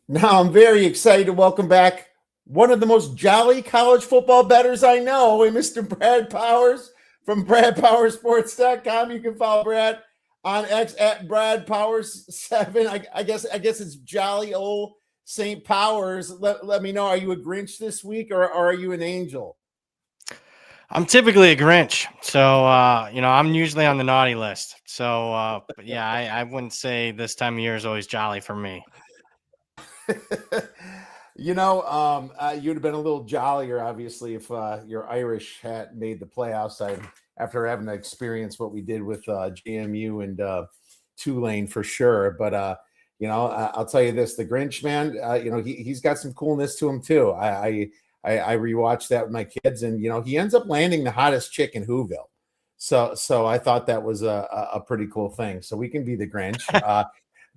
Now I'm very excited to welcome back one of the most jolly college football bettors I know, Mr. Brad Powers from BradPowerSports.com. You can follow Brad on X at Brad Powers 7. I guess it's jolly old St. Powers. Let me know. Are you a Grinch this week or are you an angel? I'm typically a Grinch, so I'm usually on the naughty list. But yeah, I wouldn't say this time of year is always jolly for me. You'd have been a little jollier, obviously, if your Irish hat made the playoffs. After having to experience what we did with JMU and Tulane for sure. But I'll tell you this: the Grinch man, he's got some coolness to him too. I rewatched that with my kids, and he ends up landing the hottest chick in Whoville. So I thought that was a pretty cool thing. So we can be the Grinch.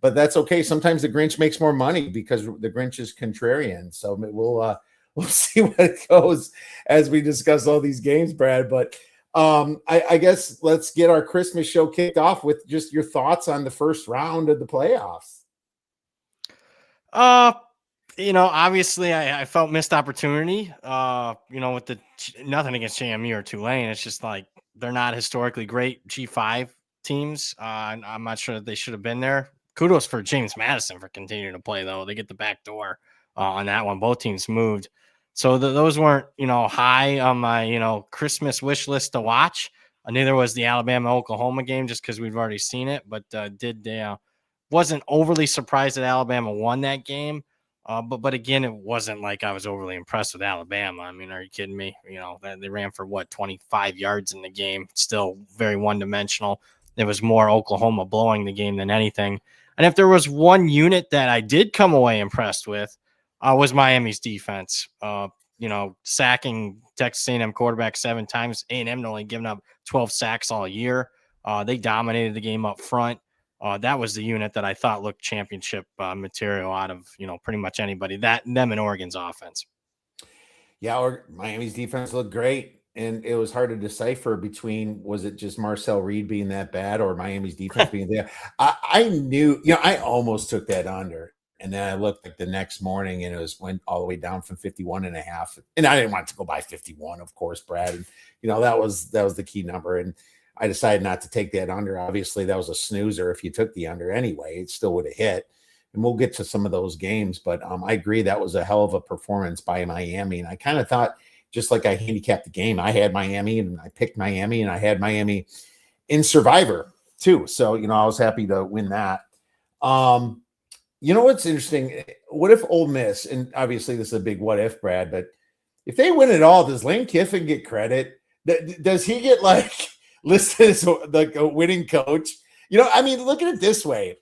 But that's okay. Sometimes the Grinch makes more money because the Grinch is contrarian. So we'll see what it goes as we discuss all these games, Brad. But I guess let's get our Christmas show kicked off with just your thoughts on the first round of the playoffs. Obviously I felt missed opportunity. With the nothing against JMU or Tulane, it's just like they're not historically great G5 teams. I'm not sure that they should have been there. Kudos for James Madison for continuing to play, though. They get the back door on that one. Both teams moved. So those weren't, high on my, Christmas wish list to watch. Neither was the Alabama-Oklahoma game just because we've already seen it. But wasn't overly surprised that Alabama won that game. But again, it wasn't like I was overly impressed with Alabama. I mean, are you kidding me? They ran for 25 yards in the game. Still very one-dimensional. It was more Oklahoma blowing the game than anything. And if there was one unit that I did come away impressed with, was Miami's defense. Sacking Texas A&M quarterback 7 times. A&M only given up 12 sacks all year. They dominated the game up front. That was the unit that I thought looked championship material out of pretty much anybody. Them and Oregon's offense. Yeah, Miami's defense looked great, and it was hard to decipher between was it just Marcel Reed being that bad or Miami's defense being there. I knew, I almost took that under, and then I looked like the next morning, and went all the way down from 51.5, and I didn't want it to go by 51, of course, Brad, and that was the key number, and I decided not to take that under. Obviously, that was a snoozer. If you took the under anyway, it still would have hit. And we'll get to some of those games. But I agree that was a hell of a performance by Miami. And I kind of thought, just like I handicapped the game, I had Miami and I picked Miami and I had Miami in Survivor too. So, I was happy to win that. What's interesting? What if Ole Miss, and obviously this is a big what if, Brad, but if they win it all, does Lane Kiffin get credit? Does he get listed as like a winning coach? Look at it this way.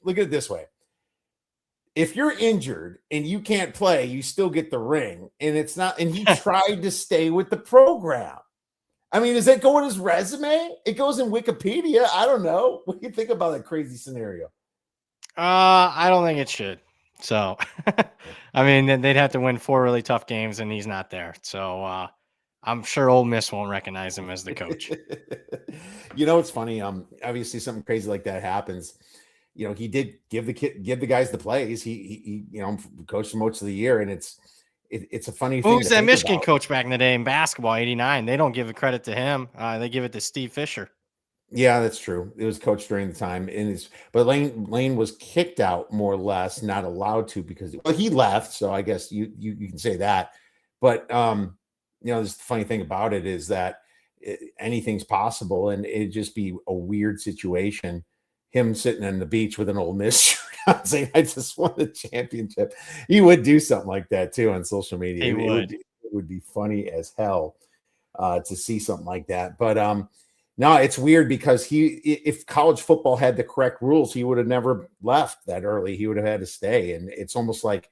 If you're injured and you can't play, you still get the ring. And it's not, and he tried to stay with the program. Does that go in his resume? It goes in Wikipedia. I don't know. What do you think about that crazy scenario? I don't think it should. So, they'd have to win 4 really tough games and he's not there. So, I'm sure Ole Miss won't recognize him as the coach. It's funny. Obviously something crazy like that happens. He did give the guys the plays. He coached them most of the year, and it's a funny thing. Who's that Michigan coach back in the day in basketball, 89? They don't give the credit to him. They give it to Steve Fisher. Yeah, that's true. It was coached during the time, but Lane was kicked out more or less, not allowed to because he left. So I guess you can say that. But this the funny thing about it is that anything's possible, and it'd just be a weird situation. Him sitting on the beach with an Ole Miss shirt on saying, I just won the championship. He would do something like that too on social media. It would be funny as hell to see something like that. But no, it's weird because if college football had the correct rules, he would have never left that early. He would have had to stay. And it's almost like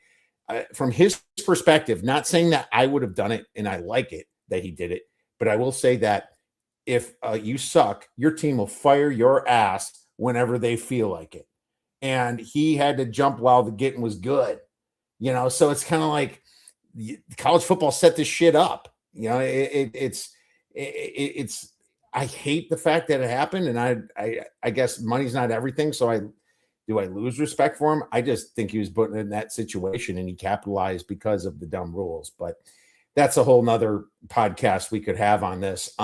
from his perspective, not saying that I would have done it and I like it that he did it, but I will say that if you suck, your team will fire your ass whenever they feel like it. And he had to jump while the getting was good, so it's kind of like college football set this shit up. It's I hate the fact that it happened. And I guess money's not everything. So Do I lose respect for him? I just think he was put in that situation and he capitalized because of the dumb rules. But that's a whole nother podcast we could have on this.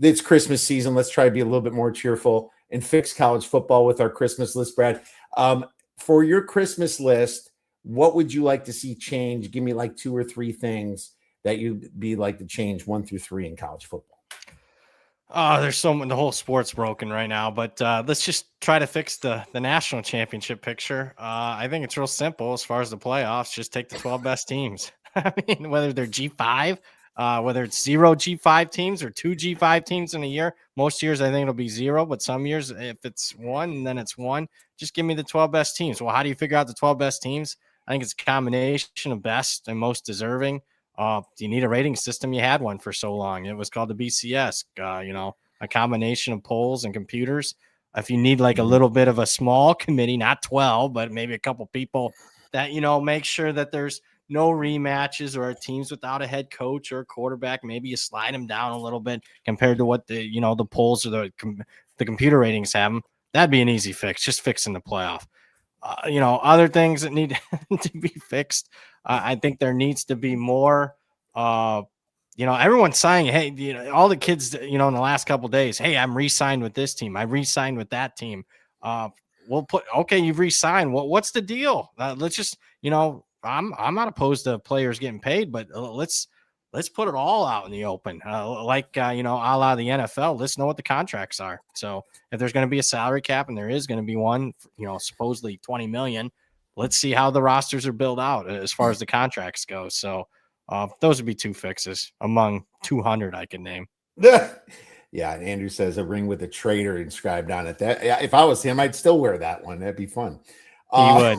It's Christmas season. Let's try to be a little bit more cheerful and fix college football with our Christmas list, Brad. For your Christmas list, what would you like to see change? Give me like 2 or 3 things that you'd be like to change 1 through 3 in college football. There's the whole sport's broken right now, but let's just try to fix the national championship picture. I think it's real simple as far as the playoffs. Just take the 12 best teams. I mean, whether they're G5, whether it's 0 G5 teams or 2 G5 teams in a year. Most years I think it'll be 0, but some years if it's 1, then it's 1. Just give me the 12 best teams. Well, how do you figure out the 12 best teams? I think it's a combination of best and most deserving. Do you need a rating system? You had one for so long. It was called the BCS, a combination of polls and computers. If you need like a little bit of a small committee, not 12, but maybe a couple people that, make sure that there's no rematches or teams without a head coach or a quarterback. Maybe you slide them down a little bit compared to what the polls or the computer ratings have them. That'd be an easy fix, just fixing the playoff. Other things that need to be fixed. I think there needs to be more. Everyone's saying, hey, all the kids, in the last couple of days, hey, I'm re-signed with this team. I re-signed with that team. You've re-signed. What's the deal? Let's just, I'm not opposed to players getting paid, but let's put it all out in the open. A la the NFL, let's know what the contracts are. So if there's going to be a salary cap, and there is going to be one, supposedly 20 million, let's see how the rosters are built out as far as the contracts go. So those would be 2 fixes among 200 I can name. Yeah, and Andrew says a ring with a traitor inscribed on it. That if I was him, I'd still wear that one. That'd be fun. He would.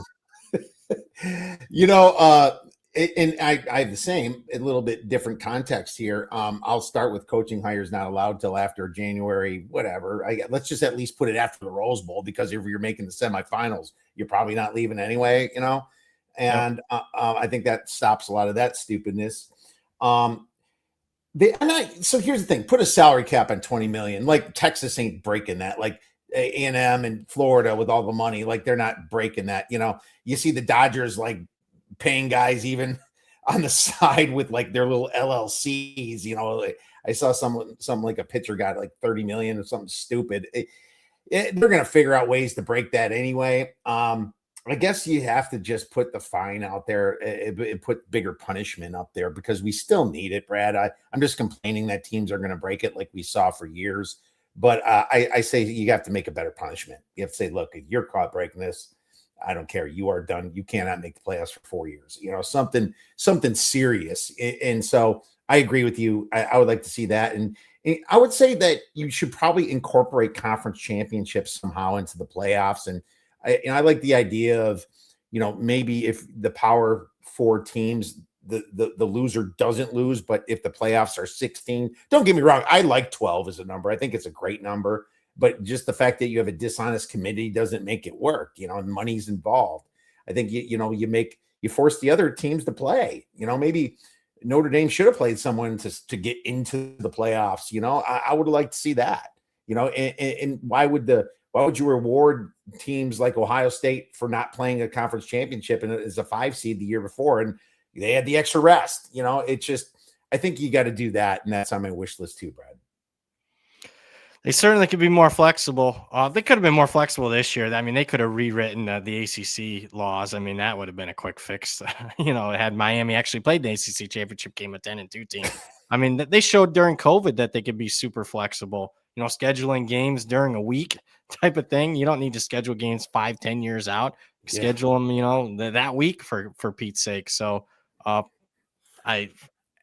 And I have the same, a little bit different context here. I'll start with coaching hires not allowed till after January, whatever. Let's just at least put it after the Rose Bowl, because if you're making the semifinals, you're probably not leaving anyway, And I think that stops a lot of that stupidness. So here's the thing: put a salary cap on 20 million. Like Texas ain't breaking that. Like A&M and Florida with all the money, like they're not breaking that. You see the Dodgers like paying guys even on the side with like their little LLCs. I saw some like a pitcher got like 30 million or something stupid. They're going to figure out ways to break that anyway. I guess you have to just put the fine out there and put bigger punishment up there, because we still need it, Brad. I'm just complaining that teams are going to break it like we saw for years. But I say you have to make a better punishment. You have to say, look, if you're caught breaking this, I don't care. You are done. You cannot make the playoffs for 4 years. Something serious. And so I agree with you. I would like to see that. And I would say that you should probably incorporate conference championships somehow into the playoffs. And I like the idea of, maybe if the Power 4 teams, the loser doesn't lose, but if the playoffs are 16, don't get me wrong, I like 12 as a number. I think it's a great number, but just the fact that you have a dishonest committee doesn't make it work. And money's involved. I think you force the other teams to play. Maybe Notre Dame should have played someone to get into the playoffs. I would like to see that. And why would you reward teams like Ohio State for not playing a conference championship and as a 5 seed the year before, and they had the extra rest? It's just, I think you got to do that, and that's on my wish list too, Brad. They certainly could be more flexible. They could have been more flexible this year. I mean, they could have rewritten the ACC laws. I mean, that would have been a quick fix. Had Miami actually played the ACC championship game, a 10-2 team. I mean, they showed during COVID that they could be super flexible. Scheduling games during a week type of thing. You don't need to schedule games 5-10 years out. Schedule them, that week for Pete's sake. So,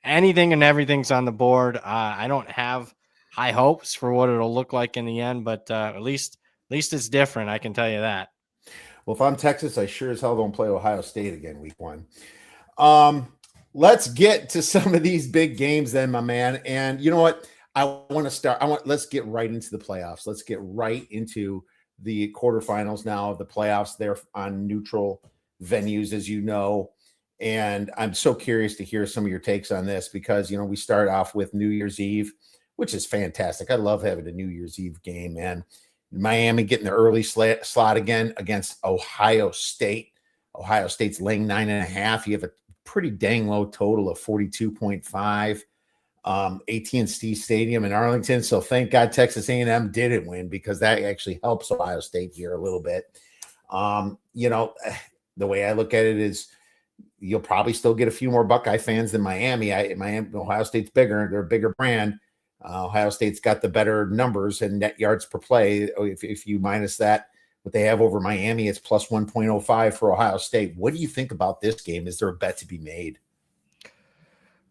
anything and everything's on the board. I don't have high hopes for what it'll look like in the end, but at least it's different. I can tell you that. Well, if I'm Texas, I sure as hell don't play Ohio State again week 1. Let's get to some of these big games then, my man. And you know what? Let's get right into the playoffs. Let's get right into the quarterfinals now of the playoffs. They're on neutral venues, as you know. And I'm so curious to hear some of your takes on this, because, we start off with New Year's Eve, which is fantastic. I love having a New Year's Eve game, man. Miami getting the early slot again against Ohio State. Ohio State's laying 9.5. You have a pretty dang low total of 42.5. AT&T Stadium in Arlington. So thank God Texas A&M didn't win, because that actually helps Ohio State here a little bit. The way I look at it is you'll probably still get a few more Buckeye fans than Miami. Ohio State's bigger. They're a bigger brand. Ohio State's got the better numbers and net yards per play. If you minus that, what they have over Miami, it's plus 1.05 for Ohio State. What do you think about this game? Is there a bet to be made?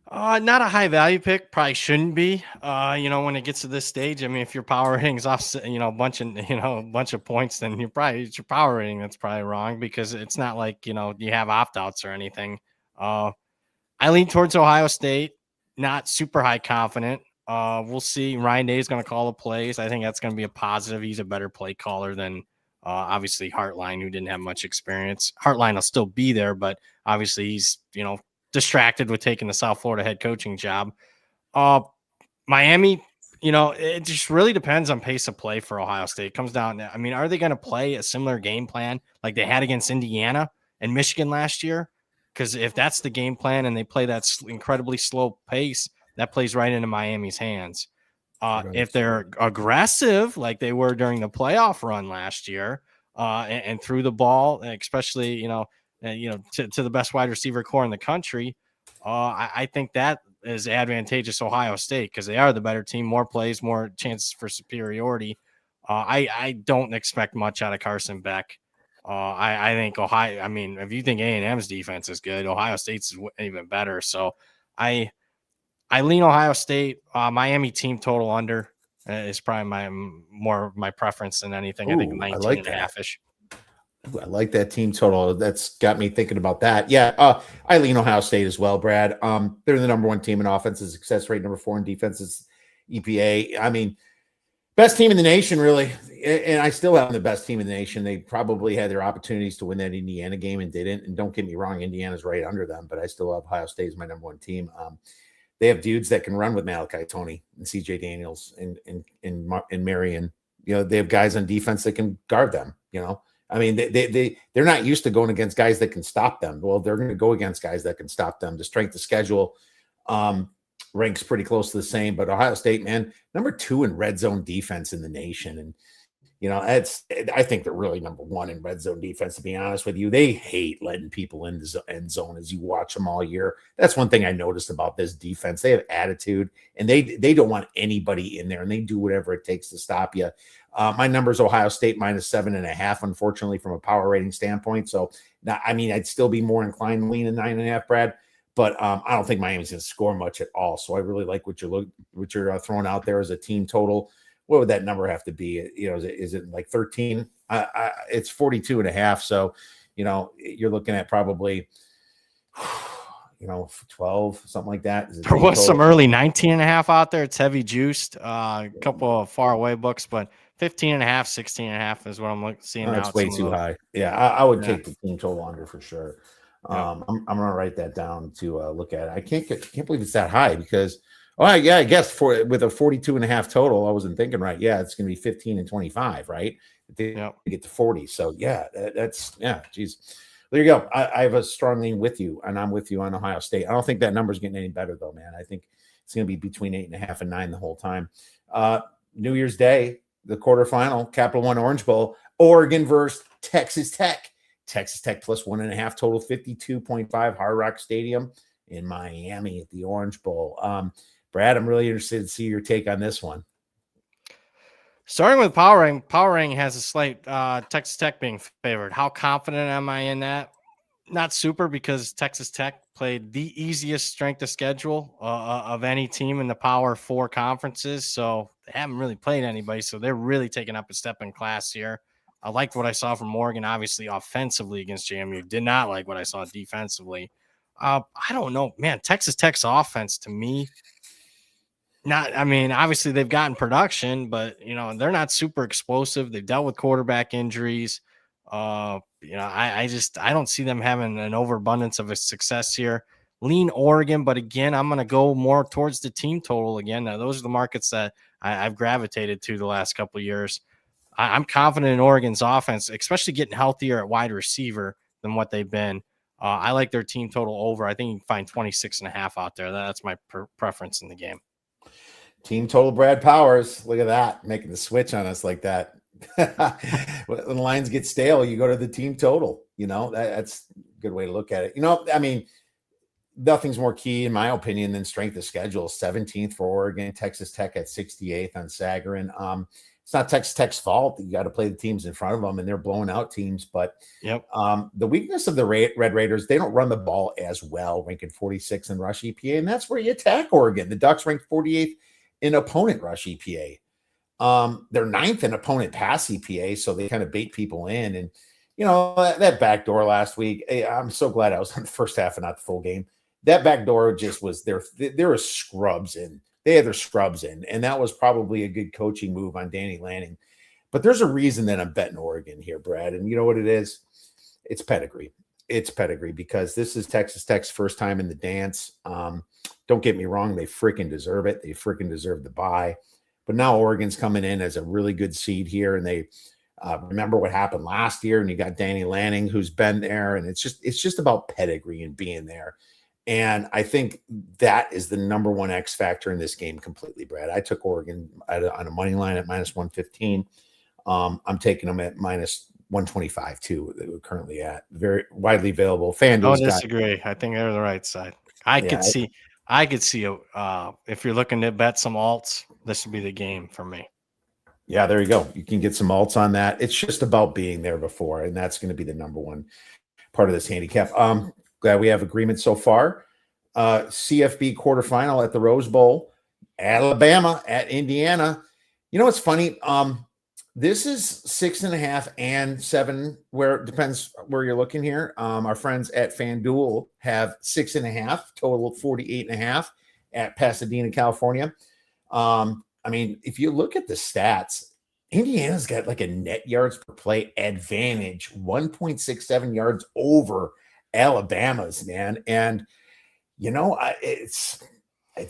Not a high value pick. Probably shouldn't be. When it gets to this stage, I mean, if your power rating's off, a bunch of points, then it's your power rating that's probably wrong, because it's not like you have opt outs or anything. I lean towards Ohio State. Not super high confident. We'll see. Ryan Day is going to call the plays. I think that's going to be a positive. He's a better play caller than obviously Hartline, who didn't have much experience. Hartline will still be there, but obviously he's distracted with taking the South Florida head coaching job. Miami, it just really depends on pace of play for Ohio State. It comes down to, are they going to play a similar game plan like they had against Indiana and Michigan last year? Because if that's the game plan and they play that incredibly slow pace, that plays right into Miami's hands. If they're aggressive like they were during the playoff run last year, and threw the ball, especially to the best wide receiver core in the country, I think that is advantageous to Ohio State, because they are the better team, more plays, more chances for superiority. I don't expect much out of Carson Beck. I think Ohio. If you think A&M's defense is good, Ohio State's is even better. So I lean Ohio State. Miami team total under is probably my preference than anything. Ooh, I think 19.5-ish. I like that team total. That's got me thinking about that. Yeah, I lean Ohio State as well, Brad. They're the number one team in offensive success rate, number 4 in defenses EPA. Best team in the nation, really. And I still have the best team in the nation. They probably had their opportunities to win that Indiana game and didn't. And don't get me wrong, Indiana's right under them, but I still have Ohio State as my number one team. They have dudes that can run with Malachi Tony and CJ Daniels and Marion. They have guys on defense that can guard them. They're not used to going against guys that can stop them. Well, they're going to go against guys that can stop them. The strength of schedule ranks pretty close to the same, but Ohio State, man, number 2 in red zone defense in the nation. And, I think they're really number 1 in red zone defense, to be honest with you. They hate letting people in the end zone as you watch them all year. That's one thing I noticed about this defense. They have attitude, and they don't want anybody in there, and they do whatever it takes to stop you. My number is Ohio State minus 7.5, unfortunately, from a power rating standpoint. So, I'd still be more inclined to lean in 9.5, Brad. But I don't think Miami's going to score much at all. So I really like what you're throwing out there as a team total. What would that number have to be? Is it like 13? It's 42.5. So, you're looking at probably, 12, something like that. There was some early 19.5 out there. It's heavy juiced. A couple of far away books, but 15.5, 16.5 is what I'm seeing now. That's way too high. Yeah, I would take the team total under for sure. I'm gonna write that down to look at it. I can't believe it's that high, because I guess with a 42.5 total, I wasn't thinking right. Yeah, it's gonna be 15 and 25, right? They get to 40. So geez. There you go. I have a strong lean with you, and I'm with you on Ohio State. I don't think that number's getting any better though, man. I think it's gonna be between 8.5 and 9 the whole time. New Year's Day, the quarterfinal, Capital One Orange Bowl, Oregon versus Texas Tech. Texas Tech plus 1.5 total, 52.5, Hard Rock Stadium in Miami at the Orange Bowl. Brad, I'm really interested to see your take on this one. Starting with power ranking has a slight Texas Tech being favored. How confident am I in that? Not super, because Texas Tech played the easiest strength of schedule of any team in the Power 4 conferences. So they haven't really played anybody. So they're really taking up a step in class here. I liked what I saw from Oregon, obviously offensively against JMU. Did not like what I saw defensively. I don't know, man. Texas Tech's offense, to me, obviously they've gotten production, but they're not super explosive. They've dealt with quarterback injuries. I don't see them having an overabundance of a success here. Lean Oregon, but again, I'm going to go more towards the team total again. Now, those are the markets that I've gravitated to the last couple of years. I'm confident in Oregon's offense, especially getting healthier at wide receiver than what they've been. I like their team total over. I think you can find 26.5 out there. That's my preference in the game. Team total Brad Powers. Look at that, making the switch on us like that. When the lines get stale, you go to the team total. That's a good way to look at it. I mean, nothing's more key, in my opinion, than strength of schedule. 17th for Oregon, Texas Tech at 68th on Sagarin. It's not Texas Tech's fault. You got to play the teams in front of them, and they're blowing out teams. But the weakness of the Red Raiders, they don't run the ball as well, ranking 46 in rush EPA, and that's where you attack Oregon. The Ducks ranked 48th in opponent rush EPA. They're 9th in opponent pass EPA, so they kind of bait people in. And that back door last week, I'm so glad I was on the first half and not the full game. That back door just was there. There was scrubs in. They had their scrubs in, and that was probably a good coaching move on Danny Lanning. But there's a reason that I'm betting Oregon here, Brad. And you know what it is? It's pedigree. It's pedigree, because this is Texas Tech's first time in the dance. Don't get me wrong. They freaking deserve it. They freaking deserve the bye. But now Oregon's coming in as a really good seed here, and they remember what happened last year, and you got Danny Lanning, who's been there, and it's just about pedigree and being there. And I think that is the number one X factor in this game completely, Brad. I took Oregon on a money line at minus 115. I'm taking them at minus 125 too. That we're currently at, very widely available. FanDuel's Don't disagree. I think they're the right side. I could see if you're looking to bet some alts, this would be the game for me. Yeah, there you go. You can get some alts on that. It's just about being there before, and that's going to be the number one part of this handicap. Glad we have agreement so far. CFB quarterfinal at the Rose Bowl, Alabama at Indiana. You know what's funny? This is 6.5 and 7, where it depends where you're looking here. Our friends at FanDuel have 6.5, total of 48.5 at Pasadena, California. I mean, if you look at the stats, Indiana's got like a net yards per play advantage, 1.67 yards over Alabama's, man. And it's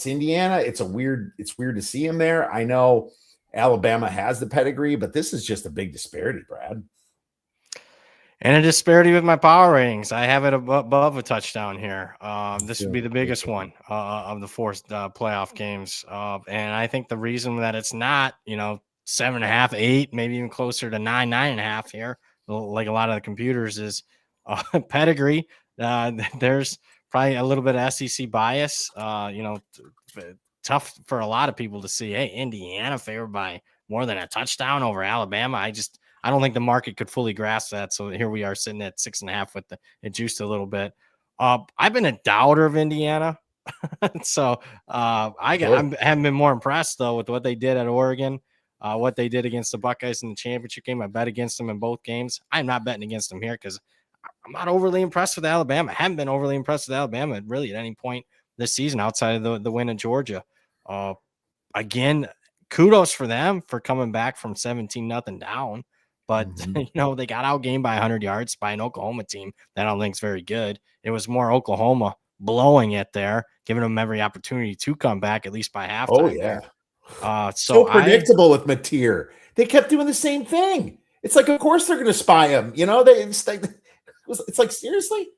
Indiana. It's weird to see him there. I know Alabama has the pedigree, but this is just a big disparity, Brad. And a disparity with my power ratings. I have it above a touchdown here. This would be the biggest one of the 4 playoff games. And I think the reason that it's not, 7.5, 8, maybe even closer to 9, 9.5 here, like a lot of the computers, is pedigree. There's probably a little bit of SEC bias. Tough for a lot of people to see, hey, Indiana favored by more than a touchdown over Alabama. I don't think the market could fully grasp that. So here we are sitting at 6.5 with it juiced a little bit. I've been a doubter of Indiana. So I haven't been more impressed though with what they did at Oregon, what they did against the Buckeyes in the championship game. I bet against them in both games. I'm not betting against them here because I'm not overly impressed with Alabama. I haven't been overly impressed with Alabama really at any point this season outside of the win in Georgia. Again, kudos for them for coming back from 17-0 down. But, they got outgained by 100 yards by an Oklahoma team that I don't think is very good. It was more Oklahoma blowing it there, giving them every opportunity to come back, at least by halftime. Oh, yeah. So predictable with Mateer. They kept doing the same thing. It's like, of course they're going to spy him. It's like, seriously?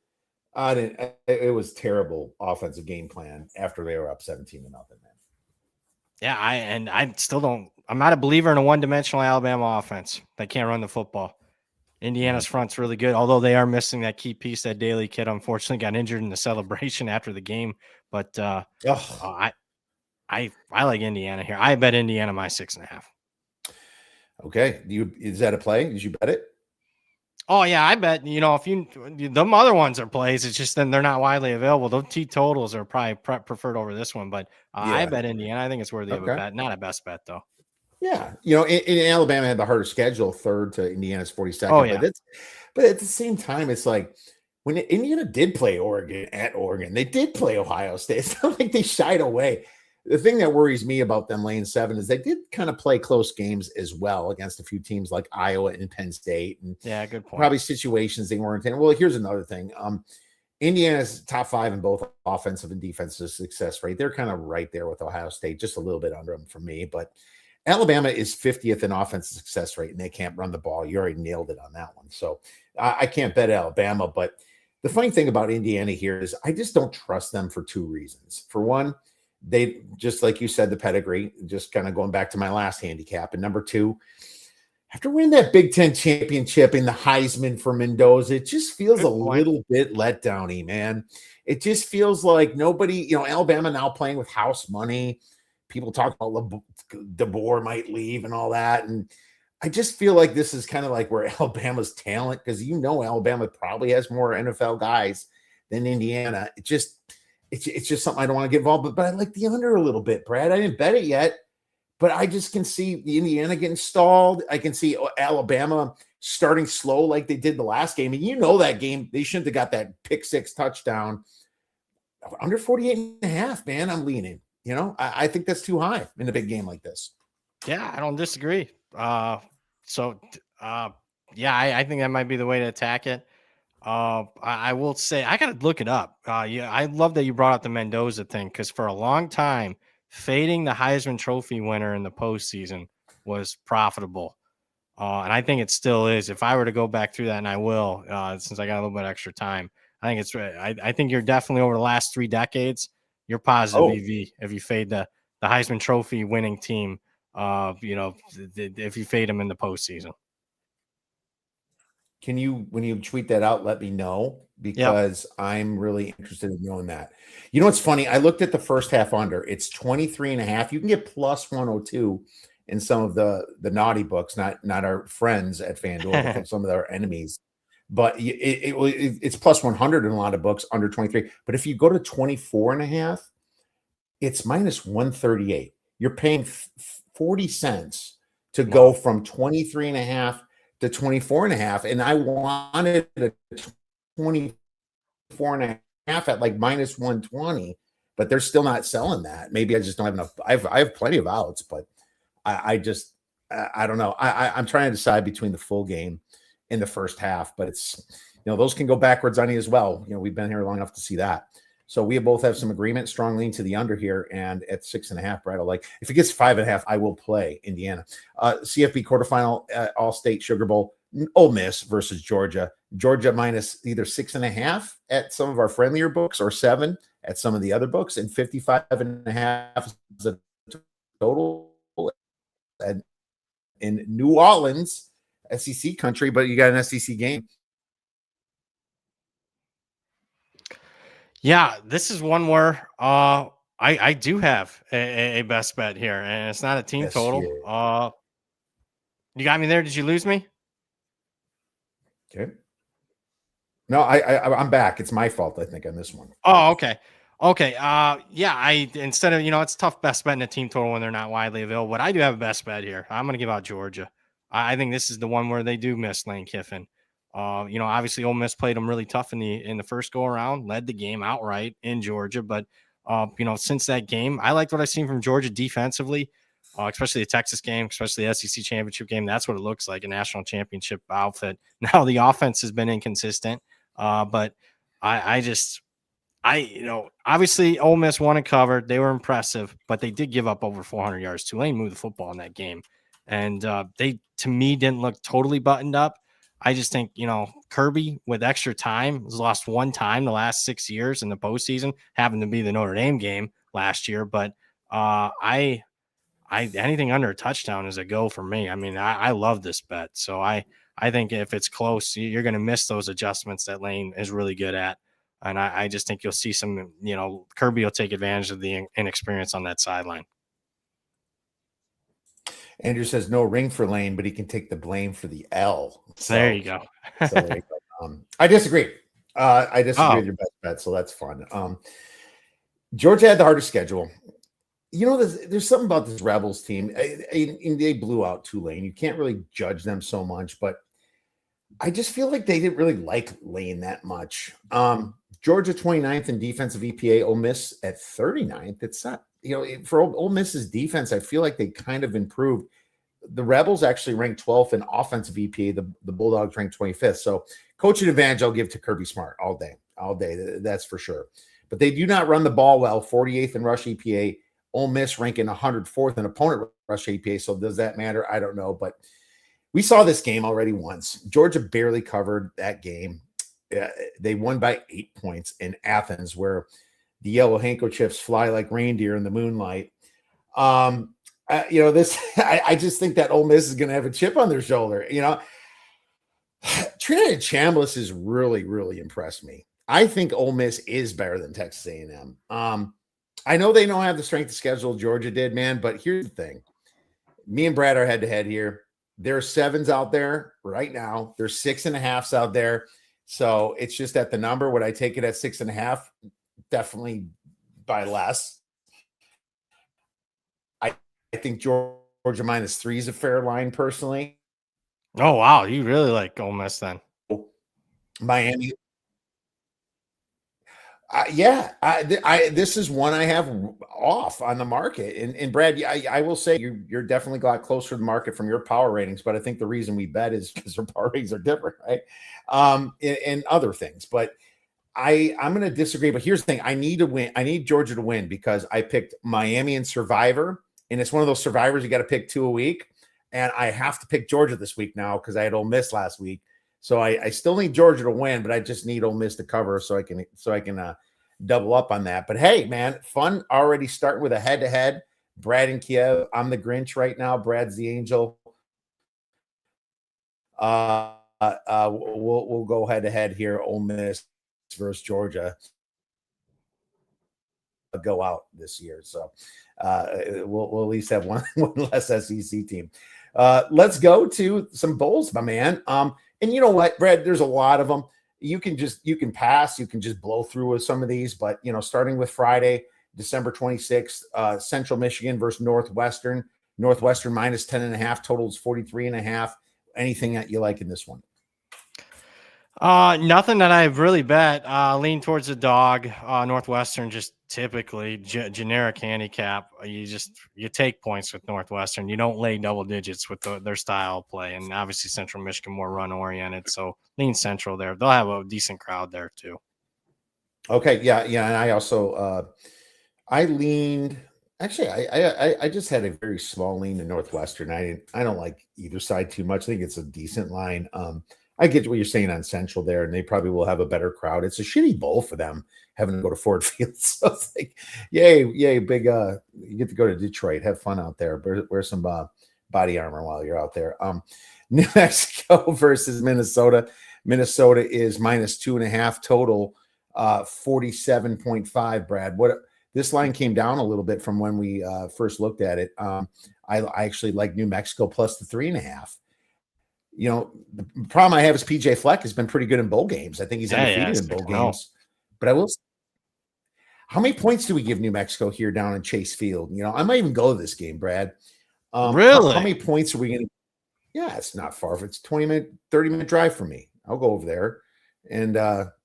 It was terrible offensive game plan after they were up 17-0, man. Yeah, I still don't. I'm not a believer in a one-dimensional Alabama offense. They can't run the football. Indiana's front's really good, although they are missing that key piece. That Daly kid unfortunately got injured in the celebration after the game. But I like Indiana here. I bet Indiana my 6.5. Okay, is that a play? Did you bet it? Oh yeah, I bet. If them other ones are plays, it's just then they're not widely available. Those T totals are probably preferred over this one, but I bet Indiana. I think it's worthy of a bet. Not a best bet though. Yeah, in Alabama had the harder schedule, 3rd to Indiana's 42nd. Oh, yeah. But at the same time, it's like when Indiana did play Oregon at Oregon, they did play Ohio State. It's not like they shied away. The thing that worries me about them laying 7 is they did kind of play close games as well against a few teams like Iowa and Penn State. And yeah, good point. Probably situations they weren't in. Well, here's another thing. Indiana's top 5 in both offensive and defensive success rate. They're kind of right there with Ohio State, just a little bit under them for me. But Alabama is 50th in offensive success rate, and they can't run the ball. You already nailed it on that one. So I can't bet Alabama. But the funny thing about Indiana here is I just don't trust them for two reasons. For one, they just like you said, the pedigree, just kind of going back to my last handicap. And number two, after winning that Big Ten championship in the Heisman for Mendoza, it just feels a little bit let downy, man. It just feels like nobody, Alabama now playing with house money. People talk about DeBoer might leave and all that. And I just feel like this is kind of like where Alabama's talent, because Alabama probably has more NFL guys than Indiana. It's just something I don't want to get involved with, but I like the under a little bit, Brad. I didn't bet it yet. But I just can see the Indiana getting stalled. I can see Alabama starting slow like they did the last game. And that game, they shouldn't have got that pick six touchdown. Under 48.5, man, I'm leaning. I think that's too high in a big game like this. Yeah, I don't disagree. I think that might be the way to attack it. I will say I gotta look it up. I love that you brought up the Mendoza thing, because for a long time, fading the Heisman Trophy winner in the postseason was profitable, and I think it still is. If I were to go back through that, and I will, since I got a little bit extra time, I think it's right. I think you're definitely over the last 3 decades, you're positive EV if you fade the Heisman Trophy winning team. If you fade them in the postseason. Can you, when you tweet that out, let me know, because I'm really interested in knowing that. What's funny? I looked at the first half under. It's 23.5. You can get plus 102 in some of the naughty books, not our friends at FanDuel, but some of our enemies. But it's plus 100 in a lot of books under 23. But if you go to 24.5, it's minus 138. You're paying 40 cents to go from 23.5 to 24.5, and I wanted a 24.5 at like minus 120, but they're still not selling that. Maybe I just don't have enough. I have plenty of outs, but I don't know. I'm trying to decide between the full game in the first half, but it's those can go backwards on you as well. We've been here long enough to see that. So we both have some agreement, strong lean to the under here, and at 6.5, Brad, like if it gets 5.5, I will play Indiana. CFB quarterfinal, All-State Sugar Bowl, Ole Miss versus Georgia. Georgia minus either 6.5 at some of our friendlier books or 7 at some of the other books, and 55.5 is the total. And in New Orleans, SEC country, but you got an SEC game. Yeah, this is one where I do have a best bet here, and it's not a team total. You got me there. Did you lose me? Okay. No, I'm back. It's my fault, I think, on this one. Oh, okay. Okay. Instead of, it's tough best bet in a team total when they're not widely available, but I do have a best bet here. I'm going to give out Georgia. I think this is the one where they do miss Lane Kiffin. Obviously Ole Miss played them really tough in the first go around, led the game outright in Georgia. But, since that game, I liked what I've seen from Georgia defensively, especially the Texas game, especially the SEC championship game. That's what it looks like, a national championship outfit. Now the offense has been inconsistent, but obviously Ole Miss won and covered. They were impressive, but they did give up over 400 yards. Tulane moved the football in that game. And they, to me, didn't look totally buttoned up. I just think, Kirby with extra time has lost one time the last 6 years in the postseason, happened to be the Notre Dame game last year. But anything under a touchdown is a go for me. I mean, I love this bet. So I think if it's close, you're going to miss those adjustments that Lane is really good at. And I just think you'll see some, Kirby will take advantage of the inexperience on that sideline. Andrew says no ring for Lane, but he can take the blame for the L. So, there you go. There you go. I disagree. I disagree with your best bet, so that's fun. Georgia had the hardest schedule. There's something about this Rebels team. They blew out Tulane. You can't really judge them so much, but I just feel like they didn't really like Lane that much. Georgia 29th in defensive EPA, Ole Miss at 39th. It's not, for Ole Miss's defense, I feel like they kind of improved. The Rebels actually ranked 12th in offensive EPA. The Bulldogs ranked 25th. So coaching advantage I'll give to Kirby Smart all day. That's for sure. But they do not run the ball well. 48th in rush EPA. Ole Miss ranking 104th in opponent rush APA. So does that matter? I don't know. But we saw this game already once. Georgia barely covered that game. They won by 8 points in Athens, where the yellow handkerchiefs fly like reindeer in the moonlight. This I just think that Ole Miss is going to have a chip on their shoulder. Trinidad Chambliss has really, really impressed me. I think Ole Miss is better than Texas A&M. I know they don't have the strength of schedule Georgia did, man, but here's the thing. Me and Brad are head to head here. There are 7s out there right now. There's 6.5s out there. So it's just at the number. Would I take it at 6.5? Definitely by less. I think Georgia -3 is a fair line personally. Oh, wow. You really like Ole Miss then? Miami. This is one I have off on the market, and Brad, I will say you're definitely got closer to the market from your power ratings, but I think the reason we bet is because our power ratings are different, right? And other things, but I'm going to disagree. But here's the thing: I need to win. I need Georgia to win because I picked Miami and Survivor, and it's one of those Survivors you got to pick 2 a week, and I have to pick Georgia this week now because I had Ole Miss last week. So I still need Georgia to win, but I just need Ole Miss to cover so I can double up on that. But hey, man, fun already starting with a head-to-head. Brad and Kiev. I'm the Grinch right now. Brad's the angel. We'll go head-to-head here. Ole Miss versus Georgia go out this year. So we'll at least have one less SEC team. Let's go to some bowls, my man. And you know what, Brad, there's a lot of them. You can pass, you can just blow through with some of these, but starting with Friday, December 26th, Central Michigan versus Northwestern -10.5, totals 43.5. Anything that you like in this one? Nothing that I've really bet. Lean towards the dog. Northwestern just typically generic handicap. You take points with Northwestern. You don't lay double digits with their style of play, and obviously Central Michigan more run oriented. So lean Central there. They'll have a decent crowd there too. Okay, yeah, and I also I leaned. Actually, I just had a very small lean to Northwestern. I don't like either side too much. I think it's a decent line. I get what you're saying on Central there, and they probably will have a better crowd. It's a shitty bowl for them having to go to Ford Field. So it's like, yay, big you get to go to Detroit, have fun out there, wear some body armor while you're out there. New Mexico versus Minnesota. Minnesota is -2.5 total, 47.5, Brad. This line came down a little bit from when we first looked at it. I actually like New Mexico plus the 3.5. The problem I have is PJ Fleck has been pretty good in bowl games. I think he's undefeated in bowl games. But I will. How many points do we give New Mexico here down in Chase Field? I might even go to this game, Brad. Really? How many points are we going to? Yeah, it's not far. If it's 20-minute, 30-minute drive for me, I'll go over there. And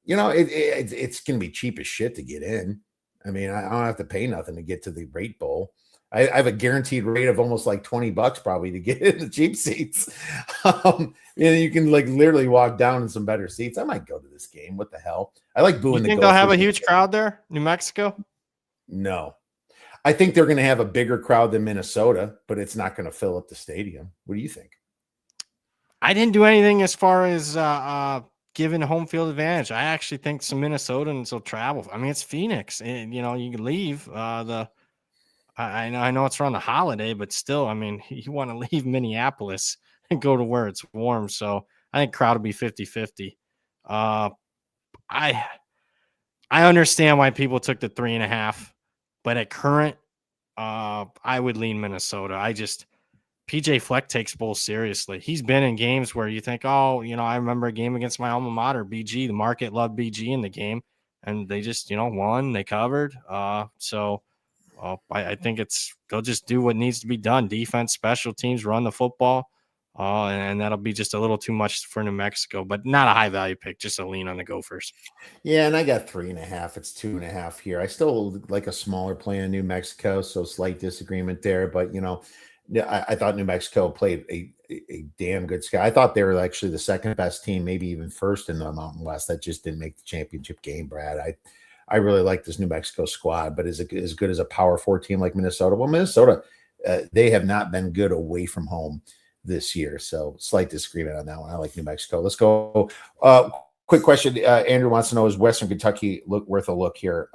it's going to be cheap as shit to get in. I mean, I don't have to pay nothing to get to the rate bowl. I have a guaranteed rate of almost like $20 probably to get in the cheap seats. You can literally walk down in some better seats. I might go to this game. What the hell? I like booing. You think they'll have a huge crowd there, New Mexico? No, I think they're going to have a bigger crowd than Minnesota, but it's not going to fill up the stadium. What do you think? I didn't do anything as far as giving home field advantage. I actually think some Minnesotans will travel. I mean, it's Phoenix, and you can leave I know it's around the holiday, but still, I mean, you want to leave Minneapolis and go to where it's warm. So I think crowd will be 50-50. I understand why people took the 3.5, but at current, I would lean Minnesota. PJ Fleck takes bowl seriously. He's been in games where you think, I remember a game against my alma mater, BG. The market loved BG in the game, and they just, won. They covered. I think they'll just do what needs to be done. Defense, special teams, run the football. And that'll be just a little too much for New Mexico, but not a high value pick, just a lean on the Gophers. Yeah, and I got 3.5. It's 2.5 here. I still like a smaller play in New Mexico, so slight disagreement there. But I thought New Mexico played a damn good sky. I thought they were actually the second best team, maybe even first in the Mountain West. That just didn't make the championship game, Brad. I really like this New Mexico squad, but is it as good as a Power 4 team like Minnesota? Well, Minnesota, they have not been good away from home this year. So slight disagreement on that one. I like New Mexico. Let's go. Quick question. Andrew wants to know, is Western Kentucky worth a look here?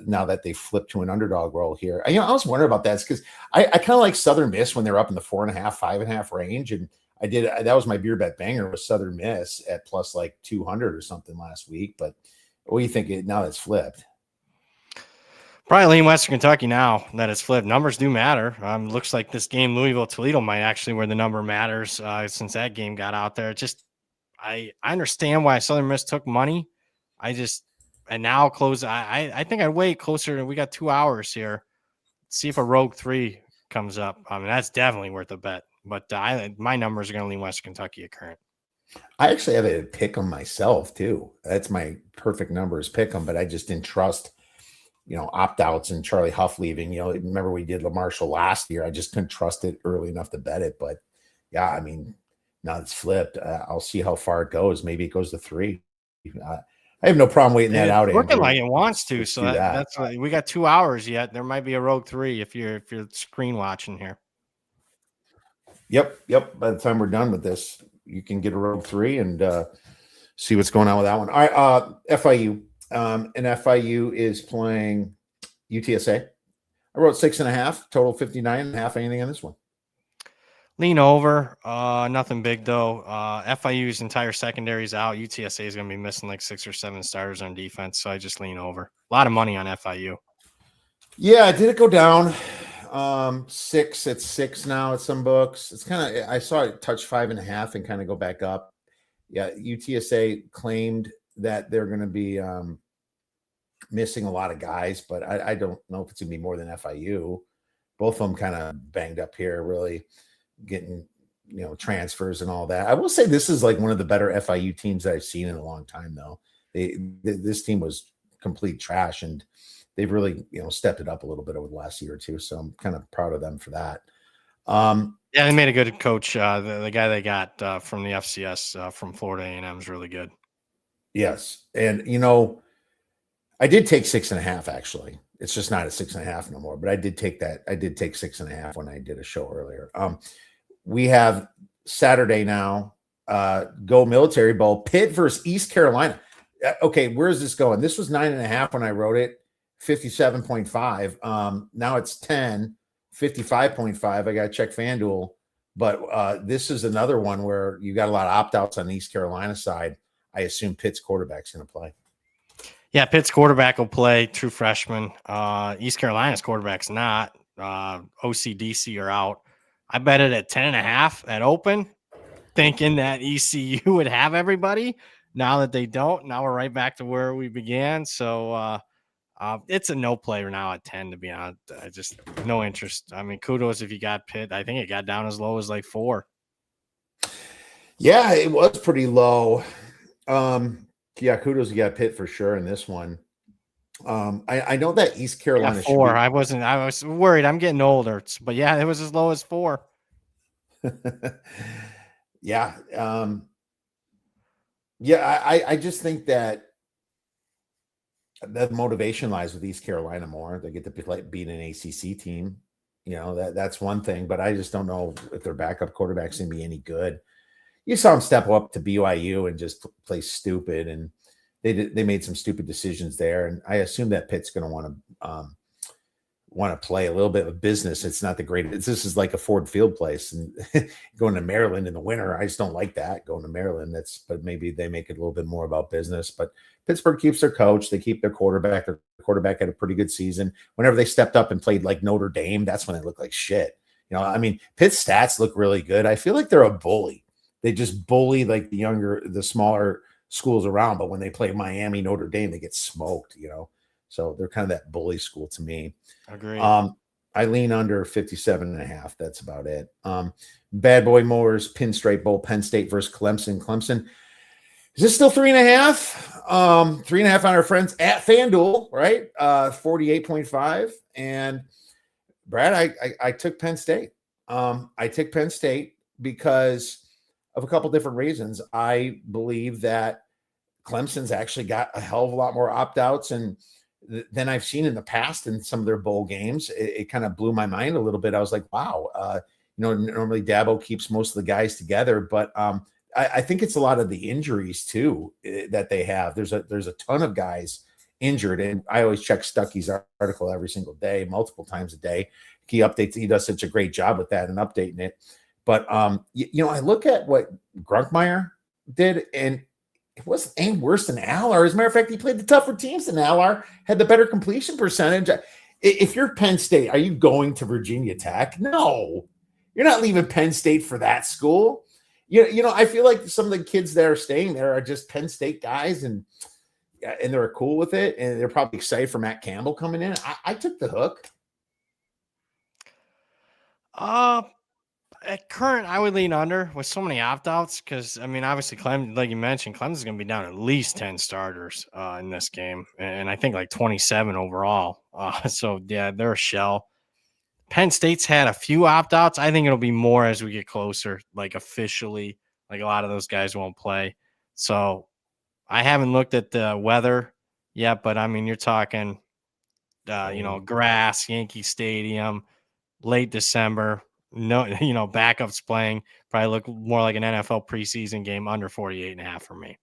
Now that they flipped to an underdog role here. I was wondering about that because I kind of like Southern Miss when they're up in the 4.5, 5.5 range. And that was my beer bet banger with Southern Miss at plus like 200 or something last week. But what do you think now that's flipped? Probably lean Western Kentucky now that it's flipped. Numbers do matter. Looks like this game, Louisville-Toledo, might actually where the number matters since that game got out there. I understand why Southern Miss took money. And now close. I think I'd wait closer. We got 2 hours here. See if a Rogue 3 comes up. I mean, that's definitely worth a bet. But my numbers are going to lean Western Kentucky at current. I actually have a pick 'em myself too. That's my perfect numbers, pick 'em, but I just didn't trust, opt-outs and Charlie Huff leaving. Remember we did LaMarshall last year. I just couldn't trust it early enough to bet it. But yeah, I mean, now it's flipped. I'll see how far it goes. Maybe it goes to 3. I have no problem waiting that out. Looking Andrew. like it wants to. So that's why we got 2 hours yet. There might be a Rogue 3 if you're screen watching here. Yep. By the time we're done with this, you can get a Rogue 3 and see what's going on with that one. All right, FIU. And FIU is playing UTSA. I wrote 6.5, total 59.5. Anything on this one? Lean over. Nothing big though. FIU's entire secondary is out. UTSA is going to be missing like 6 or 7 starters on defense, so I just lean over. A lot of money on FIU. Yeah, did it go down? 6 at 6 now at some books. It's kind of, I saw it touch 5.5 and kind of go back up. Yeah, UTSA claimed that they're going to be missing a lot of guys, but I don't know if it's going to be more than FIU. Both of them kind of banged up here, really getting transfers and all that. I will say this is like one of the better FIU teams that I've seen in a long time, though. This team was complete trash, and they've really stepped it up a little bit over the last year or two. So I'm kind of proud of them for that. Yeah, they made a good coach. The guy they got from the FCS from Florida A&M is really good. Yes, and I did take 6.5 actually. It's just not a 6.5 no more, but I did take that. I did take 6.5 when I did a show earlier. We have Saturday now. Go Military Bowl, Pitt versus East Carolina. Okay, where's this going? This was 9.5 when I wrote it, 57.5. Now it's 10, 55.5. I got to check FanDuel, but this is another one where you got a lot of opt-outs on the East Carolina side. I assume Pitt's quarterback's going to play. Yeah, Pitt's quarterback will play, true freshman. East Carolina's quarterback's not. OCDC are out. I bet it at 10.5 at open, thinking that ECU would have everybody. Now that they don't, now we're right back to where we began. So it's a no player now at 10, to be honest. Just no interest. I mean, kudos if you got Pitt. I think it got down as low as like 4. Yeah, it was pretty low. Yeah, kudos you got Pitt for sure in this one. I know that East Carolina 4. I was worried. I'm getting older, but yeah, it was as low as 4. Yeah. I just think that the motivation lies with East Carolina more. They get to beat an ACC team. That's one thing, but I just don't know if their backup quarterback's going to be any good. You saw him step up to BYU and just play stupid, and they made some stupid decisions there. And I assume that Pitt's going to want to play a little bit of business. It's not the greatest. This is like a Ford Field place, and going to Maryland in the winter, I just don't like that going to Maryland. But maybe they make it a little bit more about business. But Pittsburgh keeps their coach. They keep their quarterback. Their quarterback had a pretty good season. Whenever they stepped up and played like Notre Dame, that's when they looked like shit. I mean, Pitt's stats look really good. I feel like they're a bully. They just bully like the smaller schools around. But when they play Miami, Notre Dame, they get smoked, So they're kind of that bully school to me. Agreed. I lean under 57.5. That's about it. Bad Boy Mowers, Pinstripe Bowl, Penn State versus Clemson. Clemson. Is this still 3.5? 3.5 on our friends at FanDuel, right? 48.5. And Brad, I took Penn State. I took Penn State because of a couple different reasons. I believe that Clemson's actually got a hell of a lot more opt-outs, and than I've seen in the past in some of their bowl games. It kind of blew my mind a little bit. I was like, wow, normally Dabo keeps most of the guys together, but I think it's a lot of the injuries too that they have. There's a ton of guys injured, and I always check Stuckey's article every single day, multiple times a day. He does such a great job with that and updating it. But I look at what Grunkmeyer did, and it wasn't any worse than Aller. As a matter of fact, he played the tougher teams than Aller, had the better completion percentage. If you're Penn State, are you going to Virginia Tech? No, you're not leaving Penn State for that school. I feel like some of the kids that are staying there are just Penn State guys, and they're cool with it, and they're probably excited for Matt Campbell coming in. I took the hook. At current, I would lean under with so many opt-outs because, I mean, obviously, like you mentioned, Clemson's going to be down at least 10 starters in this game, and I think like 27 overall. So, yeah, they're a shell. Penn State's had a few opt-outs. I think it'll be more as we get closer, like officially. Like a lot of those guys won't play. So, I haven't looked at the weather yet, but, I mean, you're talking, grass, Yankee Stadium, late December. No, backups playing probably look more like an NFL preseason game under 48.5 for me.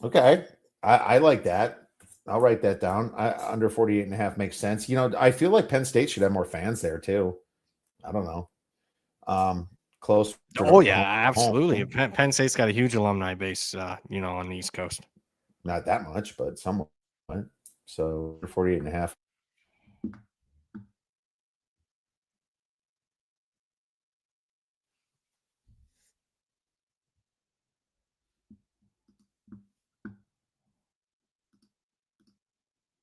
Okay. I like that. I'll write that down. Under 48.5 makes sense. I feel like Penn State should have more fans there too. I don't know. Close. Oh yeah, absolutely. Penn State's got a huge alumni base, on the East Coast. Not that much, but somewhat. So 48.5.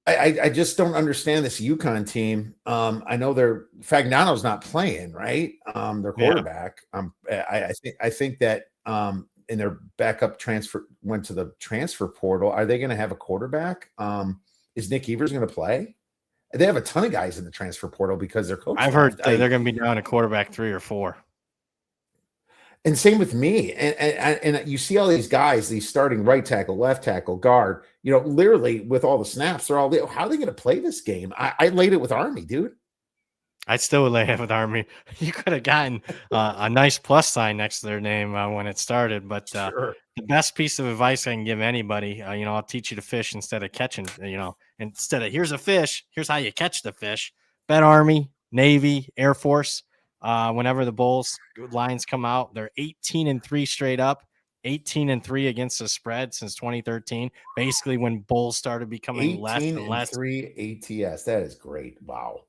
I just don't understand this UConn team. I know Fagnano's not playing, right? Their quarterback. I think that in their backup transfer went to the transfer portal. Are they going to have a quarterback? Is Nick Evers going to play? They have a ton of guys in the transfer portal because their coach. I've heard they're going to be down a quarterback 3 or 4. And same with me. And you see all these guys, these starting right tackle, left tackle, guard, literally with all the snaps, how are they going to play this game? I laid it with Army, dude. I still would lay it with Army. You could have gotten a nice plus sign next to their name when it started. But sure. The best piece of advice I can give anybody, I'll teach you to fish instead of catching, instead of here's a fish, here's how you catch the fish. Bet Army, Navy, Air Force. Whenever the Bulls lines come out, they're 18-3 straight up, 18-3 against the spread since 2013. Basically, when Bulls started becoming less and less. 18-3 ATS. That is great. Wow.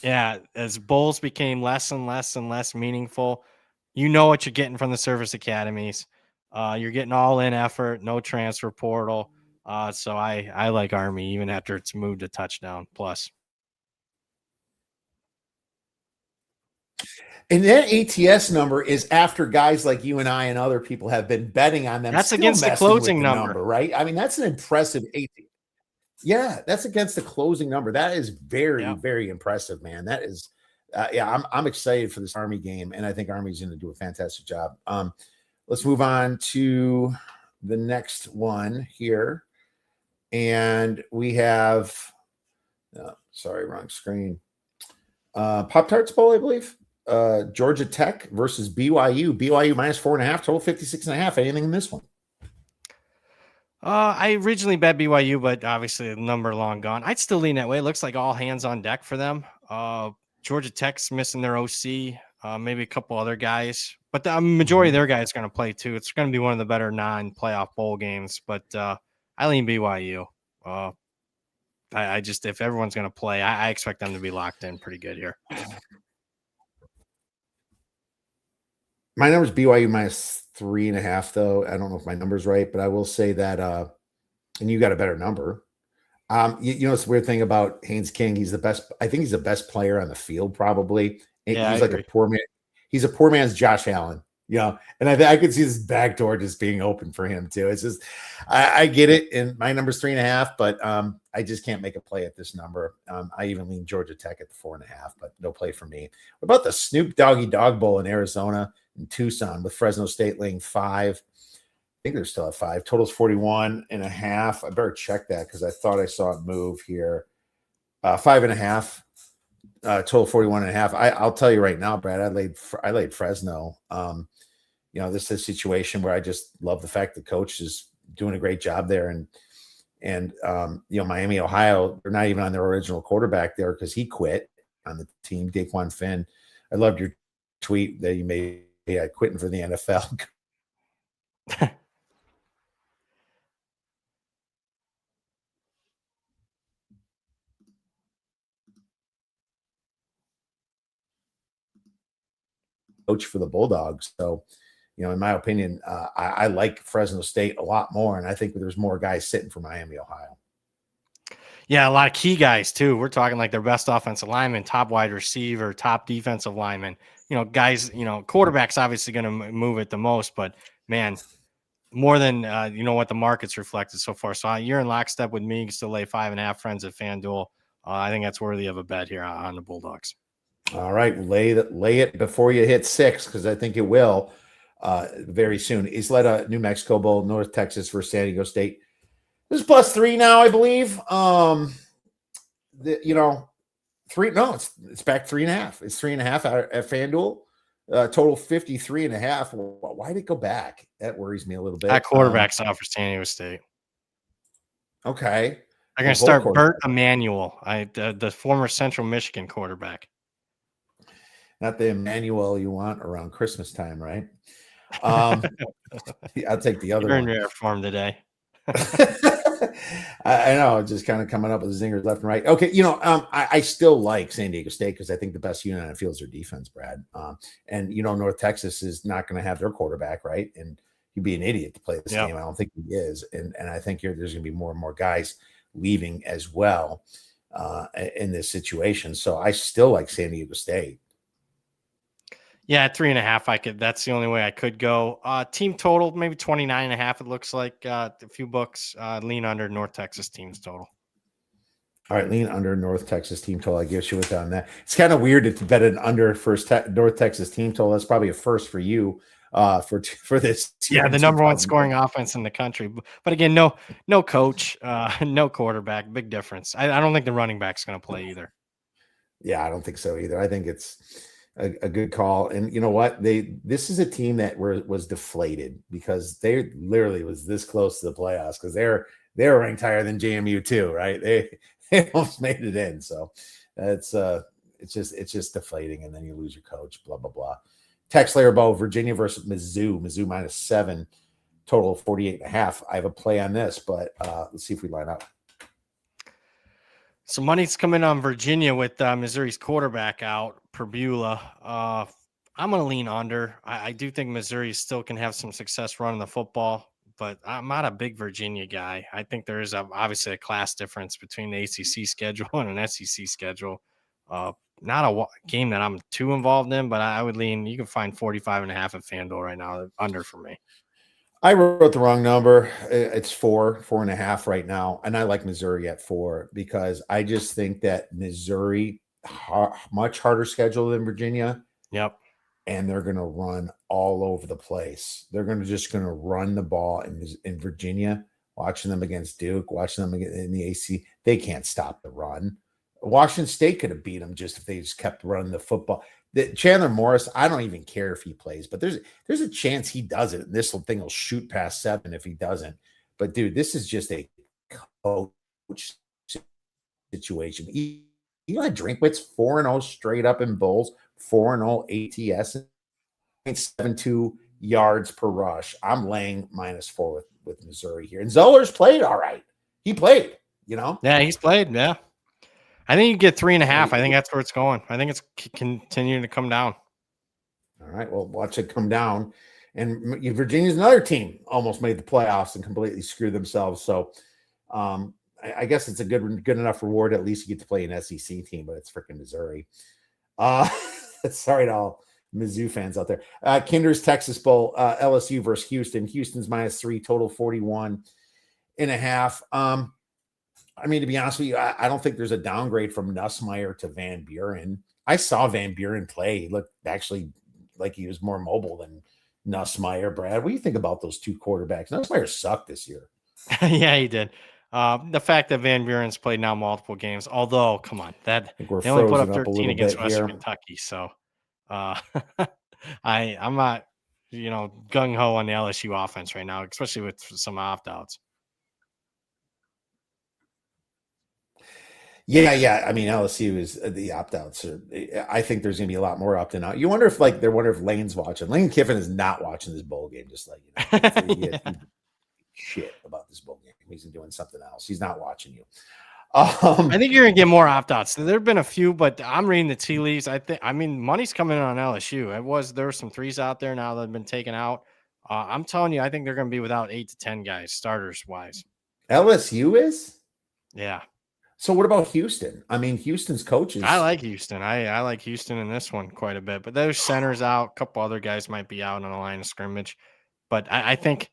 Yeah, as Bulls became less and less and less meaningful, you know what you're getting from the service academies. You're getting all in effort, no transfer portal. So I like Army even after it's moved to touchdown plus. And that ATS number is after guys like you and I and other people have been betting on them. That's against the closing number, right? I mean, that's an impressive ATS. Yeah, that's against the closing number. That is very, very impressive, man. That is, I'm excited for this Army game, and I think Army's going to do a fantastic job. Let's move on to the next one here, and we have, sorry, wrong screen. Pop-Tarts Bowl, I believe. Georgia Tech versus BYU. BYU minus 4.5, total 56.5. Anything in this one? I originally bet BYU, but obviously the number long gone. I'd still lean that way. It looks like all hands on deck for them. Georgia Tech's missing their OC, maybe a couple other guys, but the majority of their guys are going to play too. It's going to be one of the better non-playoff bowl games, but I lean BYU. I just, if everyone's going to play, I expect them to be locked in pretty good here. My number's BYU minus 3.5, though. I don't know if my number's right, but I will say that, and you got a better number. It's a weird thing about Haynes King. He's the best. I think he's the best player on the field, probably. Yeah, he's like a poor man. He's a poor man's Josh Allen, and I could see this back door just being open for him too. It's just, I get it. And my number's 3.5, but I just can't make a play at this number. I even lean Georgia Tech at the 4.5, but no play for me. What about the Snoop Doggy Dog Bowl in Arizona and Tucson with Fresno State laying 5? think they're still at 5. Total's 41.5. I better check that because I thought I saw it move here. 5.5. Total 41.5. I'll tell you right now, Brad, I laid Fresno. This is a situation where I just love the fact the coach is doing a great job there. And Miami, Ohio, they're not even on their original quarterback there because he quit on the team, Daquan Finn. I loved your tweet that you made, quitting for the NFL. Coach for the Bulldogs. So, in my opinion, I like Fresno State a lot more, and I think there's more guys sitting for Miami, Ohio. Yeah, a lot of key guys too. We're talking like their best offensive lineman, top wide receiver, top defensive lineman. Guys. Quarterback's obviously going to move it the most, but man, more than what the market's reflected so far. So you're in lockstep with me. You can still lay 5.5 friends at FanDuel. I think that's worthy of a bet here on the Bulldogs. All right, lay it before you hit 6 because I think it will very soon. Isleta, New Mexico Bowl, North Texas versus San Diego State. This is +3 now, I believe. 3. No, it's back 3.5. It's 3.5 at FanDuel. Total 53.5. Why did it go back? That worries me a little bit. That quarterback's out for San Diego State. Okay. They're going to start Bert Emanuel, the former Central Michigan quarterback. Not the Emmanuel you want around Christmas time, right? I'll take the other one. You're in rare form today. I know, just kind of coming up with zingers left and right. Okay, I still like San Diego State because I think the best unit on the field is their defense, Brad. And North Texas is not going to have their quarterback, right? And he'd be an idiot to play this game. I don't think he is, and I think there's going to be more and more guys leaving as well in this situation. So I still like San Diego State. Yeah, at 3.5, that's the only way I could go. Team total, maybe 29.5. It looks like a few books lean under North Texas teams total. All right, lean under North Texas team total. I guess you was on that. It's kind of weird to bet an under North Texas team total. That's probably a first for you for this. Yeah, the number one scoring offense in the country. But again, no coach, no quarterback. Big difference. I don't think the running back's going to play either. Yeah, I don't think so either. I think it's a good call. And you know what? This is a team that was deflated because they literally was this close to the playoffs because they're ranked higher than JMU too, right? They almost made it in. So it's just deflating, and then you lose your coach, blah, blah, blah. Text layer Bo, Virginia versus Mizzou. Mizzou -7, total 48.5. I have a play on this, but let's see if we line up. So money's coming on Virginia with Missouri's quarterback out, Perbula. I'm going to lean under. I do think Missouri still can have some success running the football, but I'm not a big Virginia guy. I think there is obviously a class difference between the ACC schedule and an SEC schedule. Not a game that I'm too involved in, but I would lean. You can find 45.5 at FanDuel right now, under for me. I wrote the wrong number. It's 4.5 right now. And I like Missouri at 4 because I just think that Missouri, much harder schedule than Virginia. Yep. And they're going to run all over the place. They're going to run the ball in Virginia, watching them against Duke, watching them in the AC. They can't stop the run. Washington State could have beat them just if they just kept running the football. Chandler Morris, I don't even care if he plays, but there's a chance he doesn't. And this thing will shoot past 7 if he doesn't. But dude, this is just a coach situation. Eli Drinkwitz 4-0 straight up in bowls, 4-0 ATS, 0.72 yards per rush. I'm laying -4 with Missouri here. And Zoller's played all right. He played, Yeah, he's played. Yeah. I think you get 3.5. I think that's where it's going. I think it's continuing to come down. All right. Well, watch it come down. And Virginia's another team almost made the playoffs and completely screwed themselves. So I guess it's a good enough reward. At least you get to play an SEC team, but it's freaking Missouri. Sorry to all Mizzou fans out there. Kinder's Texas Bowl, LSU versus Houston. Houston's -3, total 41.5. I mean, to be honest with you, I don't think there's a downgrade from Nussmeier to Van Buren. I saw Van Buren play. He looked actually like he was more mobile than Nussmeier, Brad. What do you think about those two quarterbacks? Nussmeier sucked this year. Yeah, he did. The fact that Van Buren's played now multiple games, although come on, I that think we're they only put frozen up up a 13 little against bit Western here. Kentucky, so uh, I'm not gung ho on the LSU offense right now, especially with some opt outs. Yeah. I mean, LSU is the opt outs. I think there's going to be a lot more opting out. You wonder if Lane's watching. Lane Kiffin is not watching this bowl game. Just like Yeah. he shit about this bowl game. He's doing something else. He's not watching you. I think you're gonna get more opt outs. There have been a few, but I'm reading the tea leaves. I mean, money's coming in on LSU. There were some threes out there now that have been taken out. I'm telling you, I think they're gonna be without 8 to 10 guys, starters wise. LSU is. Yeah. So what about Houston? I mean, Houston's coaches. I like Houston. I like Houston in this one quite a bit, but there's centers out. A couple other guys might be out on the line of scrimmage, but I think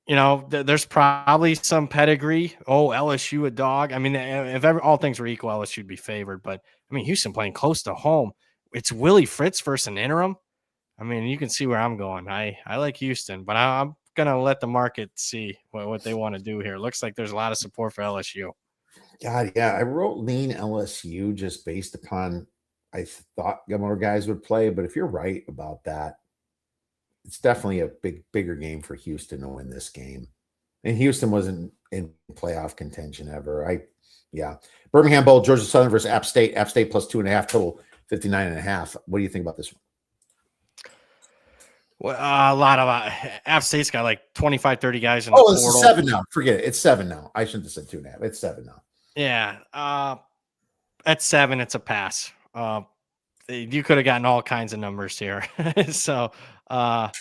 there's probably some pedigree. Oh, LSU a dog. I mean, if all things were equal, LSU would be favored. But I mean, Houston playing close to home. It's Willie Fritz versus an interim. I mean, you can see where I'm going. I like Houston, but I'm gonna let the market see what they want to do here. Looks like there's a lot of support for LSU. God, yeah. I wrote lean LSU just based upon I thought more guys would play, but if you're right about that, it's definitely a bigger game for Houston to win this game. And Houston wasn't in playoff contention ever. Yeah. Birmingham Bowl, Georgia Southern versus App State. App State plus 2.5, total 59.5. What do you think about this one? Well, a lot of App State's got like 25, 30 guys in the portal. It's 7 now. Forget it. It's 7 now. I shouldn't have said 2.5. It's 7 now. Yeah. At 7, it's a pass. You could have gotten all kinds of numbers here. So I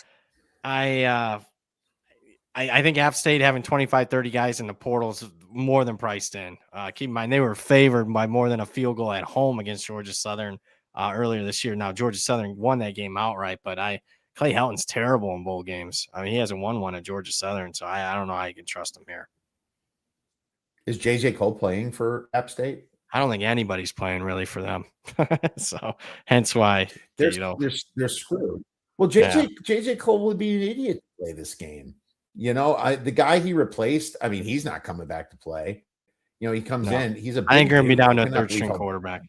think App State having 25, 30 guys in the portals more than priced in. Keep in mind, they were favored by more than a field goal at home against Georgia Southern earlier this year. Now, Georgia Southern won that game outright, but Clay Helton's terrible in bowl games. I mean, he hasn't won one at Georgia Southern, so I don't know how you can trust him here. Is J.J. Cole playing for App State? I don't think anybody's playing really for them. So hence why they're screwed. Well, JJ Cole would be an idiot to play this game. The guy he replaced, I mean, he's not coming back to play. He comes in. He's a big I think you're going to be down to a third third-string quarterback.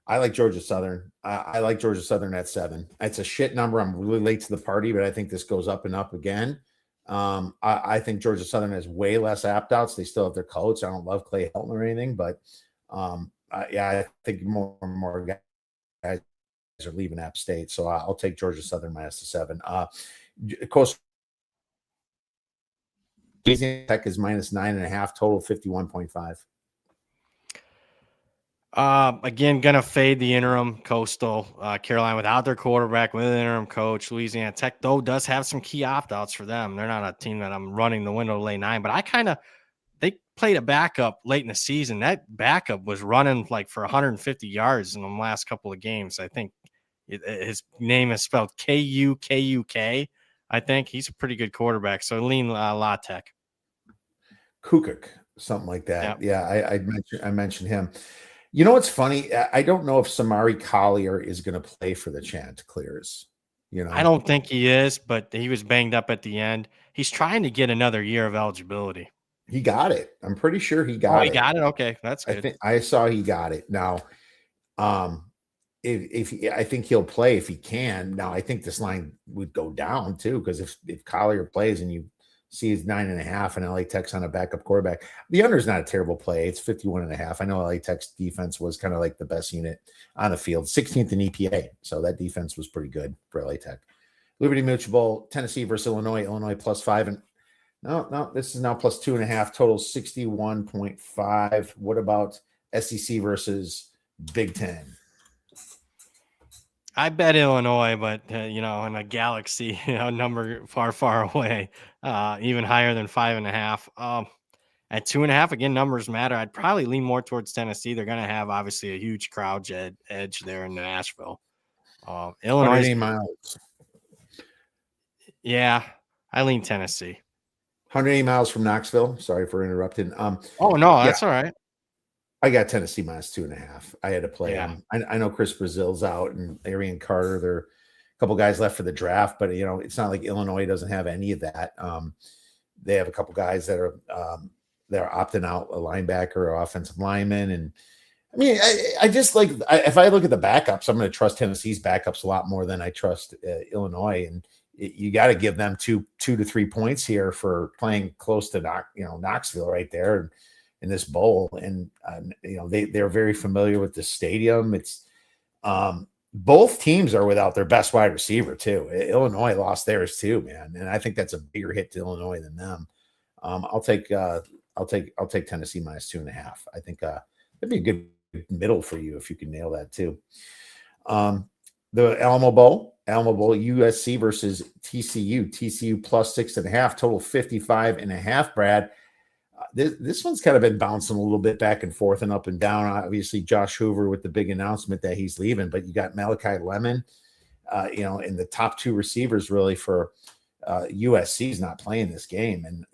I like Georgia Southern. I like Georgia Southern at 7. It's a shit number. I'm really late to the party, but I think this goes up and up again. I think Georgia Southern has way less opt outs. They still have their coach. I don't love Clay Helton or anything, but I think more and more guys are leaving App State. So I'll take Georgia Southern minus the 7. Coastal Tech is minus 9.5, total 51.5. Again, gonna fade the interim Coastal. Carolina without their quarterback, with an interim coach. Louisiana Tech, though, does have some key opt-outs for them. They're not a team that I'm running the window to lay 9, but they played a backup late in the season. That backup was running like for 150 yards in the last couple of games. I think his name is spelled Kukuk. I think he's a pretty good quarterback. So lean La Tech. Kukuk, something like that. Yep. Yeah, I mentioned him. You know what's funny? I don't know if Samari Collier is going to play for the Chanticleers. I don't think he is, but he was banged up at the end. He's trying to get another year of eligibility. He got it. I'm pretty sure he got it. He got it. Okay, that's good. I saw he got it. Now, I think he'll play if he can. Now, I think this line would go down too, because if Collier plays and you see his 9.5 and LA Tech's on a backup quarterback, the under is not a terrible play. It's 51.5. I know LA Tech's defense was kind of like the best unit on the field, 16th in EPA. So that defense was pretty good for LA Tech. Liberty Mutual, Tennessee versus Illinois. Illinois plus 5. And no, this is now plus 2.5. Total 61.5. What about SEC versus Big Ten? I bet Illinois, but in a galaxy, number far, far away, even higher than 5.5. At 2.5, again, numbers matter. I'd probably lean more towards Tennessee. They're going to have obviously a huge crowd edge there in Nashville. Illinois miles. Yeah, I lean Tennessee. 180 miles from Knoxville. Sorry for interrupting. Oh no, that's all right. I got Tennessee minus 2.5. I had to play them. I know Chris Brazil's out and Arian Carter, their couple guys left for the draft, but it's not like Illinois doesn't have any of that. They have a couple guys that are opting out, a linebacker or offensive lineman, and I mean, I just like if I look at the backups, I'm going to trust Tennessee's backups a lot more than I trust Illinois, and you got to give them two to 3 points here for playing close to Knoxville right there in this bowl, and they're very familiar with the stadium. It's both teams are without their best wide receiver too. Illinois lost theirs too, man, and I think that's a bigger hit to Illinois than them. I'll take Tennessee minus 2.5. I think that'd be a good middle for you if you can nail that too. The Alamo Bowl, USC versus TCU plus 6.5, total 55.5. Brad, this one's kind of been bouncing a little bit back and forth and up and down. Obviously, Josh Hoover with the big announcement that he's leaving, but you got Malachi Lemon, and the top two receivers really for USC's not playing this game, and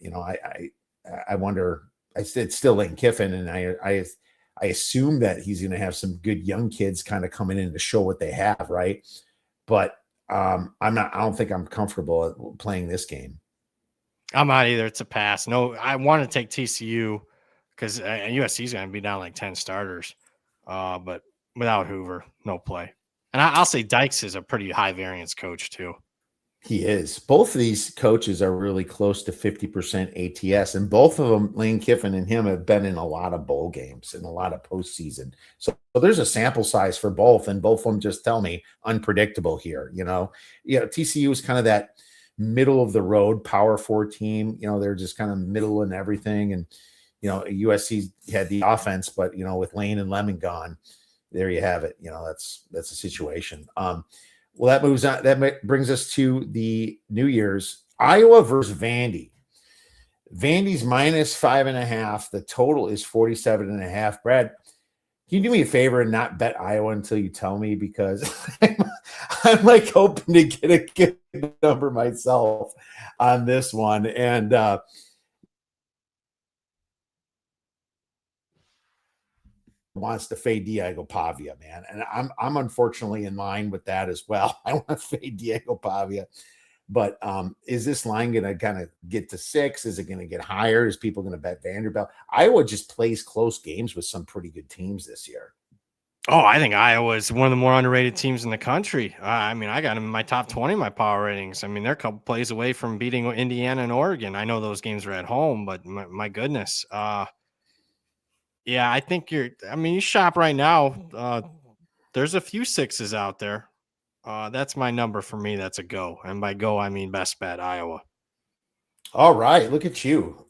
I wonder. It's still Lane Kiffin, and I assume that he's going to have some good young kids kind of coming in to show what they have, right? But I don't think I'm comfortable playing this game. I'm not either. It's a pass. No, I want to take TCU because USC is going to be down like 10 starters. But without Hoover, no play. And I'll say Dykes is a pretty high variance coach too. He is. Both of these coaches are really close to 50% ATS, and both of them, Lane Kiffin and him, have been in a lot of bowl games and a lot of postseason. So there's a sample size for both, and both of them just tell me unpredictable here. TCU is kind of that middle of the road Power 4 team. They're just kind of middle in everything, and USC had the offense, but with Lane and Lemon gone, there you have it. That's the situation. Well, that moves on. That brings us to the New Year's. Iowa versus Vandy. Vandy's minus 5.5. The total is 47.5. Brad, can you do me a favor and not bet Iowa until you tell me? Because I'm like hoping to get a good number myself on this one. And wants to fade Diego Pavia, man. And I'm unfortunately in line with that as well. I want to fade Diego Pavia. But is this line going to kind of get to 6? Is it going to get higher? Is people going to bet Vanderbilt? Iowa just plays close games with some pretty good teams this year. Oh, I think Iowa is one of the more underrated teams in the country. I got them in my top 20, my power ratings. I mean, they're a couple plays away from beating Indiana and Oregon. I know those games are at home, but my goodness. Yeah, I think you shop right now. There's a few 6s out there. That's my number for me. That's a go. And by go, I mean best bet Iowa. All right. Look at you.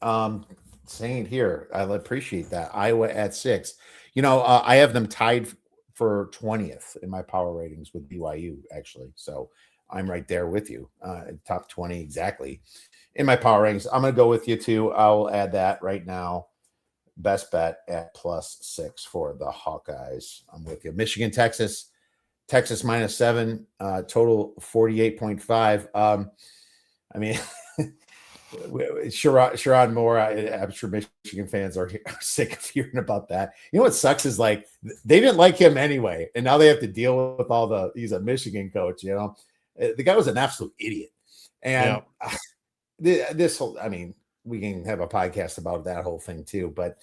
Saying here. I appreciate that. Iowa at 6. I have them tied for 20th in my power ratings with BYU, actually. So I'm right there with you. Top 20 exactly in my power ratings. I'm going to go with you too. I'll add that right now. Best bet at plus 6 for the Hawkeyes. I'm with you. Michigan, Texas minus 7, total 48.5. I mean, Sherrod Moore, I'm sure Michigan fans are sick of hearing about that. You know what sucks is like they didn't like him anyway, and now they have to deal with he's a Michigan coach. The guy was an absolute idiot, and this whole, we can have a podcast about that whole thing too. But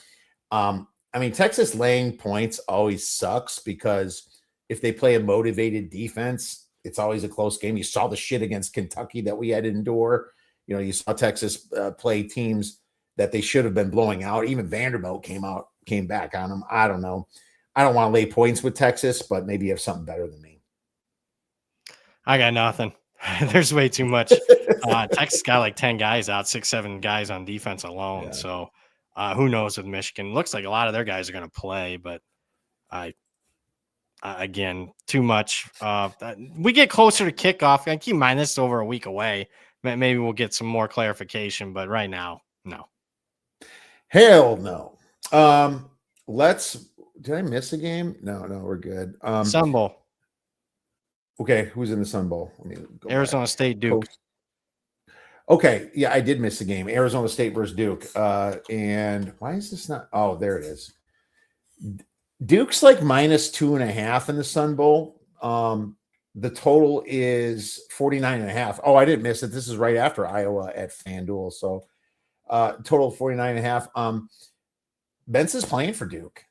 Texas laying points always sucks because if they play a motivated defense, it's always a close game. You saw the shit against Kentucky that we had to endure. You saw Texas play teams that they should have been blowing out. Even Vanderbilt came back on them. I don't know. I don't want to lay points with Texas, but maybe you have something better than me. I got nothing. There's way too much. Texas got like 10 guys out, 6-7 guys on defense alone. Yeah. So who knows with Michigan? Looks like a lot of their guys are going to play, but again, too much. We get closer to kickoff. And keep in mind, this is over a week away. Maybe we'll get some more clarification, but right now, no. Hell no. Did I miss a game? No, we're good. Sun Bowl. Okay, who's in the Sun Bowl? Arizona State, Duke. Okay, yeah, I did miss the game. Arizona State versus Duke. And why is this not? Oh, there it is. Duke's like minus 2.5 in the Sun Bowl. The total is 49.5. Oh, I didn't miss it. This is right after Iowa at FanDuel. So total 49.5. Benz is playing for Duke,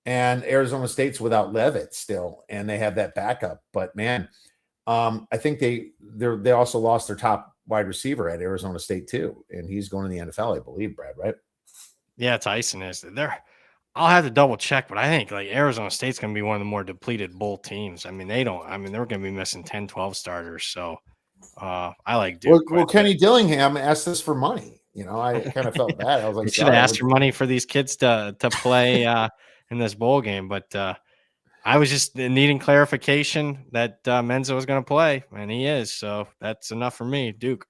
and Arizona State's without Levitt still, and they have that backup. But man, I think they also lost their top wide receiver at Arizona State too, and he's going to the NFL, I believe, Brad, right? Yeah, Tyson is there. I'll have to double check, but I think like Arizona State's going to be one of the more depleted bowl teams. I mean, they're going to be missing 10, 12 starters. So I like Well, Duke quite well, a bit. Kenny Dillingham asked us for money. I kind of felt bad. I was They like, should have sorry. asked for money for these kids to play in this bowl game, but I was just needing clarification that Menzo was going to play, and he is. So that's enough for me, Duke.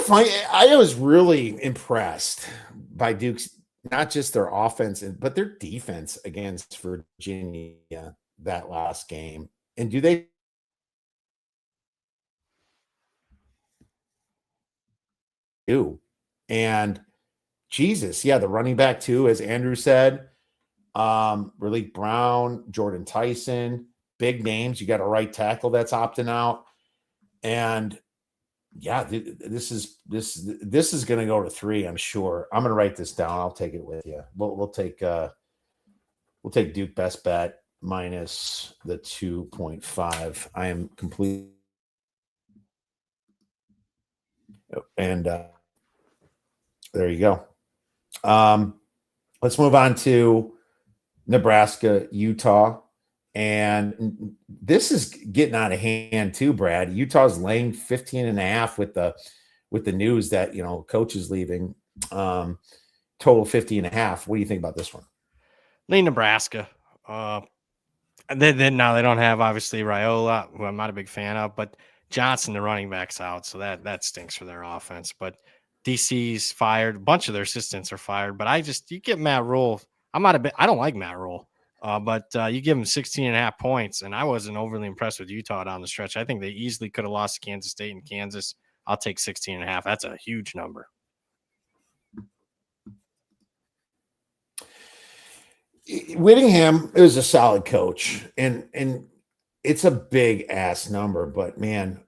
Funny, I was really impressed by Duke's, not just their offense, but their defense against Virginia that last game. And do they do? And Jesus, yeah, the running back too, as Andrew said, Raleek Brown, Jordan Tyson, big names. You got a right tackle that's opting out, and yeah, this is going to go to 3. I'm sure. I'm going to write this down. I'll take it with you. We'll take Duke best bet minus the 2.5. I am complete. And there you go. Let's move on to Nebraska, Utah. And this is getting out of hand too, Brad. Utah's laying 15.5 with the news that, coach is leaving. Total 50.5. What do you think about this one? Lean Nebraska. Now they don't have obviously Raiola, who I'm not a big fan of, but Johnson, the running back's out, so that stinks for their offense. But DC's fired. A bunch of their assistants are fired. But you get Matt Rule. I don't like Matt Rule. But you give him 16.5 points, and I wasn't overly impressed with Utah down the stretch. I think they easily could have lost to Kansas State and Kansas. I'll take 16.5. That's a huge number. Whittingham is a solid coach, and it's a big ass number, but man,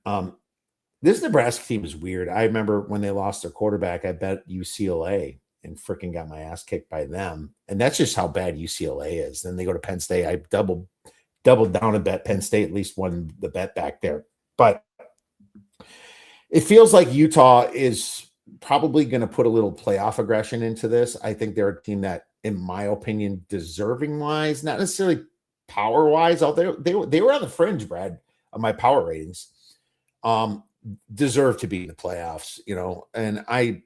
this Nebraska team is weird. I remember when they lost their quarterback, I bet UCLA and freaking got my ass kicked by them. And that's just how bad UCLA is. Then they go to Penn State. I doubled down and bet Penn State at least won the bet back there. But it feels like Utah is probably going to put a little playoff aggression into this. I think they're a team that, in my opinion, deserving wise, not necessarily power wise, out there, they were on the fringe, Brad, of my power ratings. Deserve to be in the playoffs, and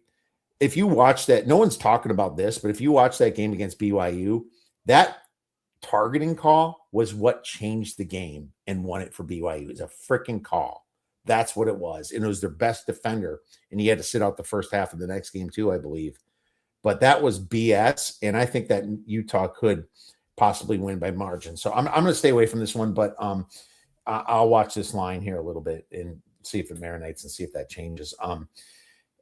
if you watch that, no one's talking about this, but if you watch that game against BYU, that targeting call was what changed the game and won it for BYU. It was a freaking call. That's what it was. And it was their best defender. And he had to sit out the first half of the next game too, I believe. But that was BS. And I think that Utah could possibly win by margin. So I'm going to stay away from this one, but I'll watch this line here a little bit and see if it marinates and see if that changes.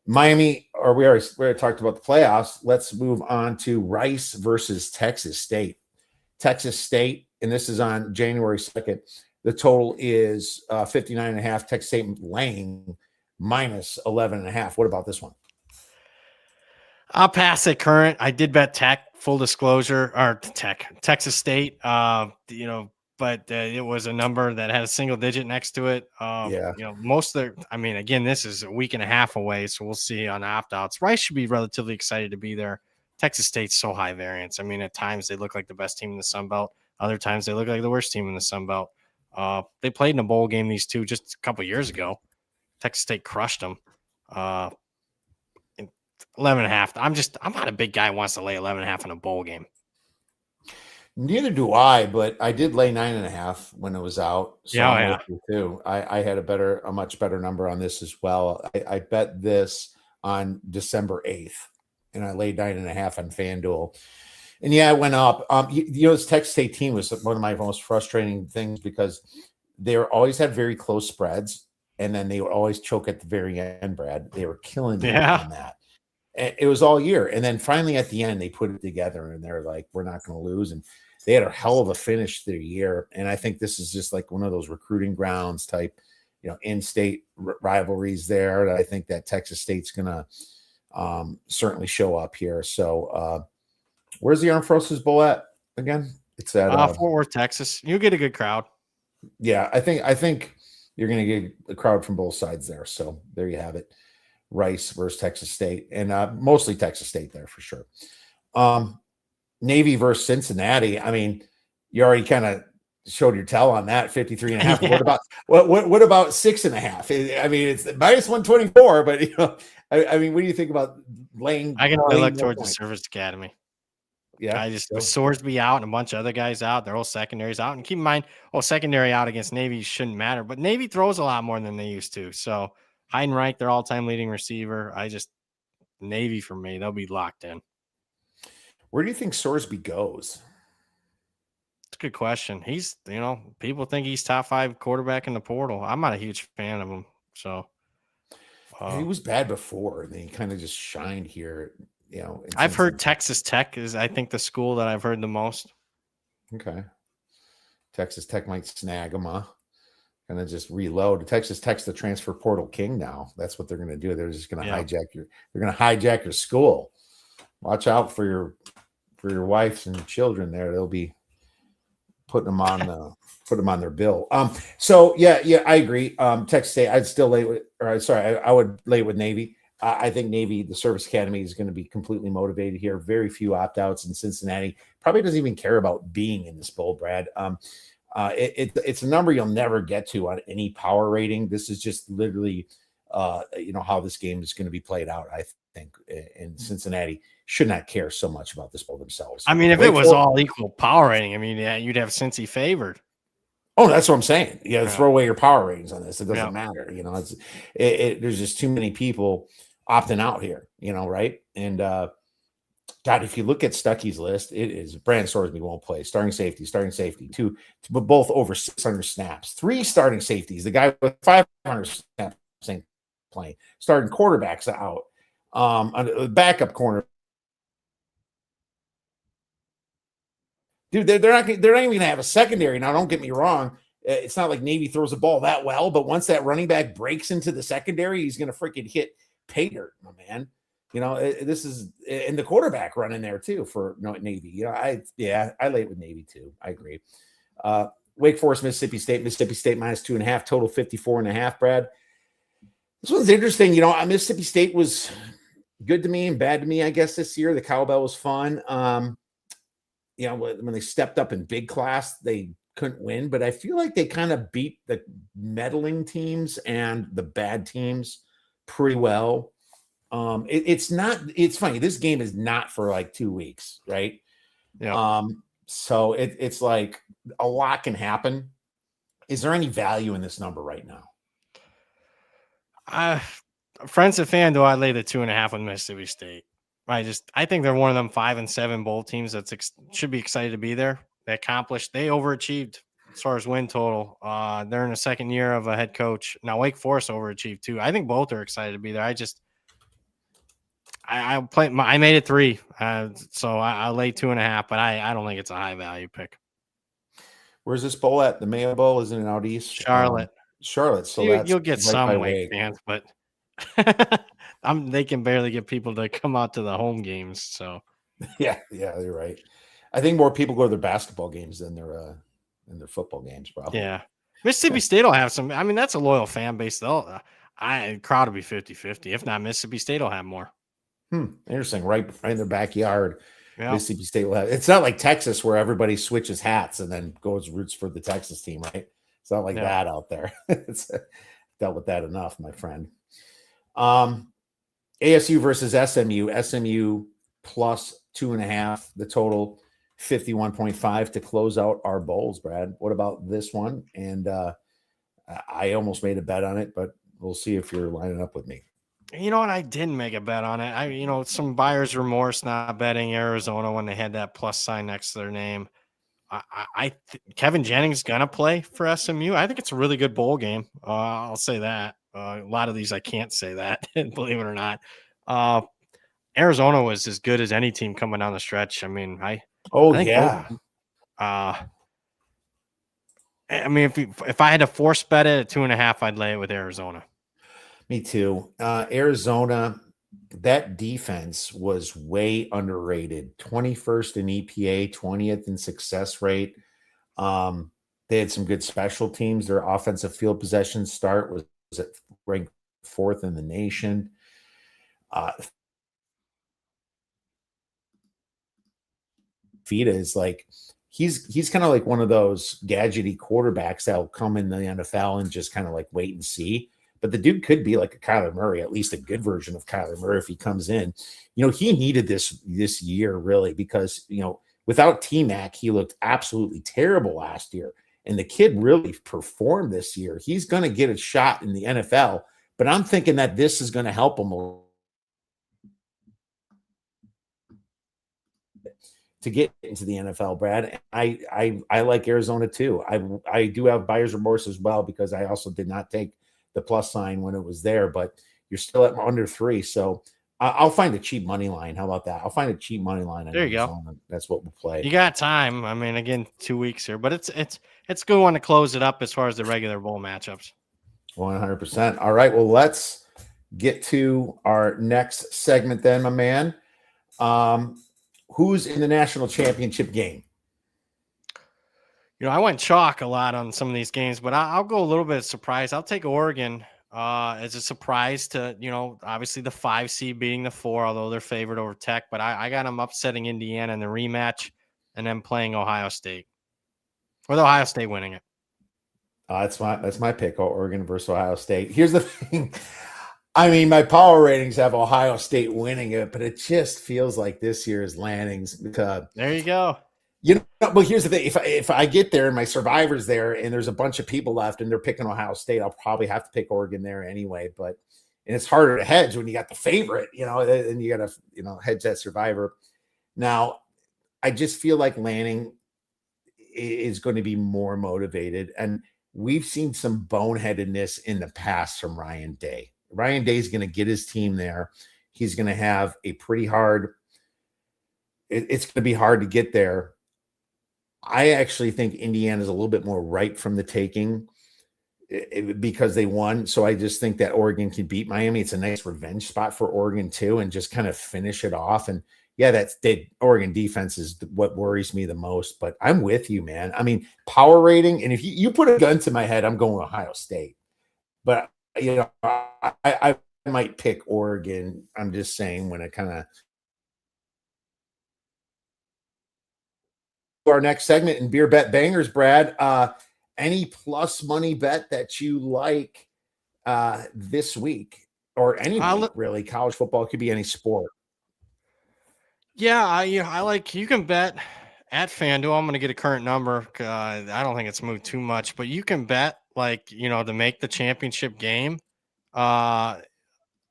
Miami, or we already talked about the playoffs. Let's move on to Rice versus Texas State. Texas State, and this is on January 2nd. The total is 59.5. Texas State laying minus 11.5. What about this one? I'll pass it current. I did bet Tech, full disclosure, or Texas State. But it was a number that had a single digit next to it. Most of their, again, this is a week and a half away, so we'll see on opt-outs. Rice should be relatively excited to be there. Texas State's so high variance. At times they look like the best team in the Sun Belt. Other times they look like the worst team in the Sun Belt. They played in a bowl game, these two, just a couple years ago. Texas State crushed them. 11.5. I'm not a big guy who wants to lay 11.5 in a bowl game. Neither do I, but I did lay 9.5 when it was out. So yeah. Too. I had a much better number on this as well. I bet this on December 8th, and I laid 9.5 on FanDuel. And yeah, it went up. This Texas State team was one of my most frustrating things because they always had very close spreads, and then they would always choke at the very end, Brad. They were killing me on that. And it was all year. And then finally at the end, they put it together, and they're like, we're not going to lose. And they had a hell of a finish to the year, and I think this is just like one of those recruiting grounds type, in-state rivalries there. And I think that Texas State's gonna certainly show up here. So, where's the Armed Forces Bowl at again? It's at Fort Worth, Texas. You'll get a good crowd. yeah. I think you're gonna get a crowd from both sides there. So there you have it. Rice versus Texas State, and mostly Texas State there for sure. Navy versus Cincinnati. I mean, you already kind of showed your tell on that 53.5. Yeah. What about 6.5? I mean, it's minus 124, but I mean, what do you think about Lane? I can only look towards the Service Academy. Yeah, I just with Sorsby out and a bunch of other guys out, their whole secondary's out. And keep in mind, secondary out against Navy shouldn't matter, but Navy throws a lot more than they used to. So Heidenreich, their all-time leading receiver. Navy for me, they'll be locked in. Where do you think Sorsby goes? It's a good question. He's, people think he's top 5 quarterback in the portal. I'm not a huge fan of him. So he was bad before, and then he kind of just shined here. I've heard Texas Tech is, I think, the school that I've heard the most. Okay. Texas Tech might snag him, huh? Kind of just reload. Texas Tech's the transfer portal king now. That's what they're going to do. They're just going to hijack your school. Watch out for your wives and your children there. They'll be putting them on their bill. So yeah, I agree. Texas State, I'd still lay with, I would lay with Navy. I think Navy, the Service Academy, is going to be completely motivated here. Very few opt-outs, in Cincinnati probably doesn't even care about being in this bowl, Brad. It's a number you'll never get to on any power rating. This is just literally, how this game is going to be played out. I think, in Cincinnati should not care so much about this bowl themselves. I mean, if it was all equal power rating, I mean, yeah, you'd have Cincy favored. Oh, that's what I'm saying. You got to throw away your power ratings on this. It doesn't matter. There's just too many people opting out here, right? And God, if you look at Stuckey's list, it is Brandon Sorsby won't play. Starting safety, two, but both over 600 snaps. 3 starting safeties. The guy with 500 snaps ain't playing. Starting quarterbacks out. Backup corner. Dude, they're not even going to have a secondary. Now, don't get me wrong. It's not like Navy throws the ball that well, but once that running back breaks into the secondary, he's going to freaking hit pay dirt, my man. This is and the quarterback running there too for Navy. I lay it with Navy too. I agree. Wake Forest, Mississippi State minus 2.5, total 54.5. Brad, this one's interesting. Mississippi State was good to me and bad to me, I guess, this year. The cowbell was fun. When they stepped up in big class, they couldn't win, but I feel like they kind of beat the meddling teams and the bad teams pretty well. It's funny. This game is not for like 2 weeks, right? Yeah. So it's like a lot can happen. Is there any value in this number right now? Friends of FanDuel, I lay the 2.5 with Mississippi State. I think they're one of them 5 and 7 bowl teams that should be excited to be there. They overachieved as far as win total. They're in the second year of a head coach. Now Wake Forest overachieved too. I think both are excited to be there. I made it 3, so I lay 2.5, but I don't think it's a high value pick. Where's this bowl at? The Mayo Bowl, isn't it out east? Charlotte. So you'll get some Wake fans, but they can barely get people to come out to the home games. So yeah, you're right. I think more people go to their basketball games than their football games, probably. Yeah, Mississippi State will have some. I mean, that's a loyal fan base. Crowd will be 50-50. If not, Mississippi State will have more. Interesting. Right in their backyard. Yeah. Mississippi State will have. It's not like Texas where everybody switches hats and then roots for the Texas team, right? It's not like that out there. It's dealt with that enough, my friend. ASU versus SMU. SMU plus 2.5. The total 51.5 to close out our bowls. Brad, what about this one? And I almost made a bet on it, but we'll see if you're lining up with me. You know what? I didn't make a bet on it. Some buyer's remorse not betting Arizona when they had that plus sign next to their name. Kevin Jennings gonna play for SMU. I think it's a really good bowl game. I'll say that. A lot of these I can't say that, believe it or not. Arizona was as good as any team coming down the stretch. I mean, I mean, if I had to force bet it at 2.5, I'd lay it with Arizona. Me too. Arizona, that defense was way underrated. 21st in EPA, 20th in success rate. They had some good special teams. Their offensive field possession start was at ranked fourth in the nation. Fita is like he's kind of like one of those gadgety quarterbacks that'll come in the NFL and just kind of like wait and see. But the dude could be like a Kyler Murray, at least a good version of Kyler Murray if he comes in. He needed this year really because without T Mac, he looked absolutely terrible last year. And the kid really performed this year. He's going to get a shot in the NFL, but I'm thinking that this is going to help him to get into the NFL, Brad. I like Arizona too. I do have buyer's remorse as well because I also did not take the plus sign when it was there, but you're still at under 3. So I'll find a cheap money line. How about that? I'll find a cheap money line. There you Arizona. go. That's what we'll play. You got time. I mean, again, 2 weeks here, but it's a good one to close it up as far as the regular bowl matchups. 100%. All right. Well, let's get to our next segment then, my man. Who's in the national championship game? I went chalk a lot on some of these games, but I'll go a little bit of surprise. I'll take Oregon as a surprise to, obviously the 5 seed beating the 4, although they're favored over Tech. But I got them upsetting Indiana in the rematch and then playing Ohio State. With Ohio State winning it. That's my pick, Oregon versus Ohio State. Here's the thing. I mean, my power ratings have Ohio State winning it, but it just feels like this year's landings. There you go. But here's the thing. If I get there and my survivor's there and there's a bunch of people left and they're picking Ohio State, I'll probably have to pick Oregon there anyway. And it's harder to hedge when you got the favorite, and you got to, hedge that survivor. Now, I just feel like Lanning is going to be more motivated. And we've seen some boneheadedness in the past from Ryan Day. Ryan Day is going to get his team there. He's going to have a pretty hard – it's going to be hard to get there. I actually think Indiana is a little bit more ripe from the taking because they won. So I just think that Oregon can beat Miami. It's a nice revenge spot for Oregon too and just kind of finish it off. And yeah, Oregon defense is what worries me the most. But I'm with you, man. I mean, power rating, and if you put a gun to my head, I'm going Ohio State. But – I might pick Oregon. I'm just saying when it kind of our next segment in Beer Bet Bangers, Brad. Any plus money bet that you like this week or any week, really? College football, could be any sport. Yeah, I like you can bet at FanDuel. I'm going to get a current number. I don't think it's moved too much, but you can bet to make the championship game.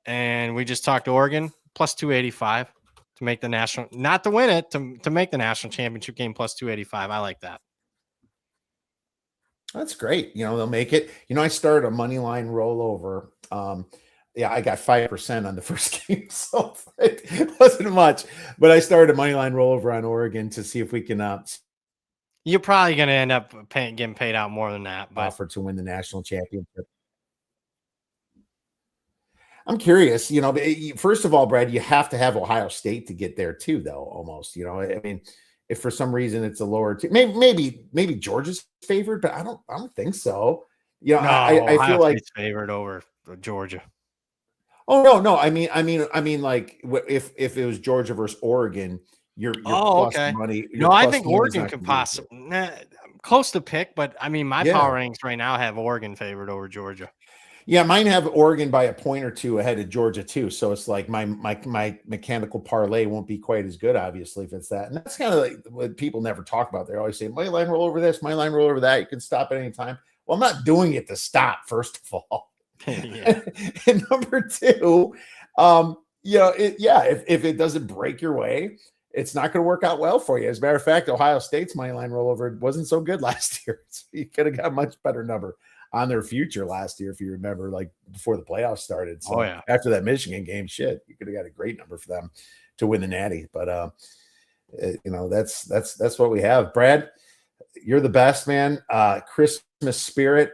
And we just talked Oregon plus 285 to make the national, not to win it, to make the national championship game plus 285. I like that. That's great. They'll make it. I started a money line rollover. I got 5% on the first game, so it wasn't much. But I started a money line rollover on Oregon to see if we can. You're probably going to end up getting paid out more than that. But offer to win the national championship. I'm curious, first of all, Brad, you have to have Ohio State to get there too, though, almost, I mean, if for some reason it's a lower team, maybe Georgia's favored, but I don't think so. No, I feel like it's favored over Georgia. Oh, no. I mean, like if it was Georgia versus Oregon, you're plus okay. money. No, I think Oregon could possibly close to pick, but I mean, my power rankings right now have Oregon favored over Georgia. Yeah, mine have Oregon by a point or two ahead of Georgia too. So it's like my mechanical parlay won't be quite as good, obviously, if it's that. And that's kind of like what people never talk about. They always say, my line roll over this, my line roll over that. You can stop at any time. Well, I'm not doing it to stop, first of all. And number two, if it doesn't break your way, it's not going to work out well for you. As a matter of fact, Ohio State's money line rollover wasn't so good last year. So you could have got a much better number on their future last year, if you remember, like before the playoffs started. So after that Michigan game, you could have got a great number for them to win the Natty. But that's what we have. Brad, you're the best, man. Christmas spirit.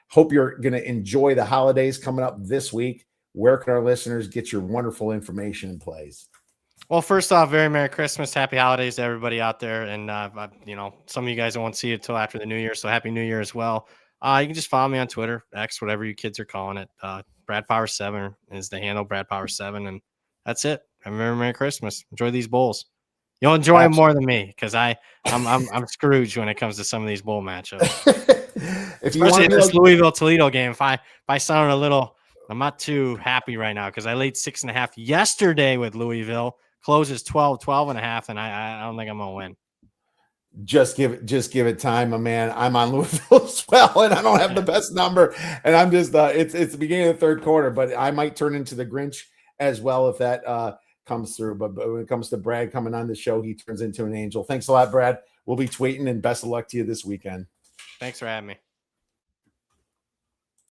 Hope you're going to enjoy the holidays coming up this week. Where can our listeners get your wonderful information and plays? Well, first off, very Merry Christmas, Happy Holidays to everybody out there, and some of you guys won't see it till after the New Year, so Happy New Year as well. You can just follow me on Twitter, X, whatever you kids are calling it. Brad Power 7 is the handle, Brad Power 7, and that's it. Have a very Merry Christmas. Enjoy these bowls. You'll enjoy them more than me because I'm Scrooge when it comes to some of these bowl matchups. Especially this Louisville Toledo game. If I sound a little, I'm not too happy right now because I laid 6.5 yesterday with Louisville. Closes 12.5, and I don't think I'm gonna win. Just give it time, my man. I'm on Louisville as well, and I don't have the best number. And I'm just it's the beginning of the third quarter, but I might turn into the Grinch as well if that comes through. But when it comes to Brad coming on the show, he turns into an angel. Thanks a lot, Brad. We'll be tweeting, and best of luck to you this weekend. Thanks for having me.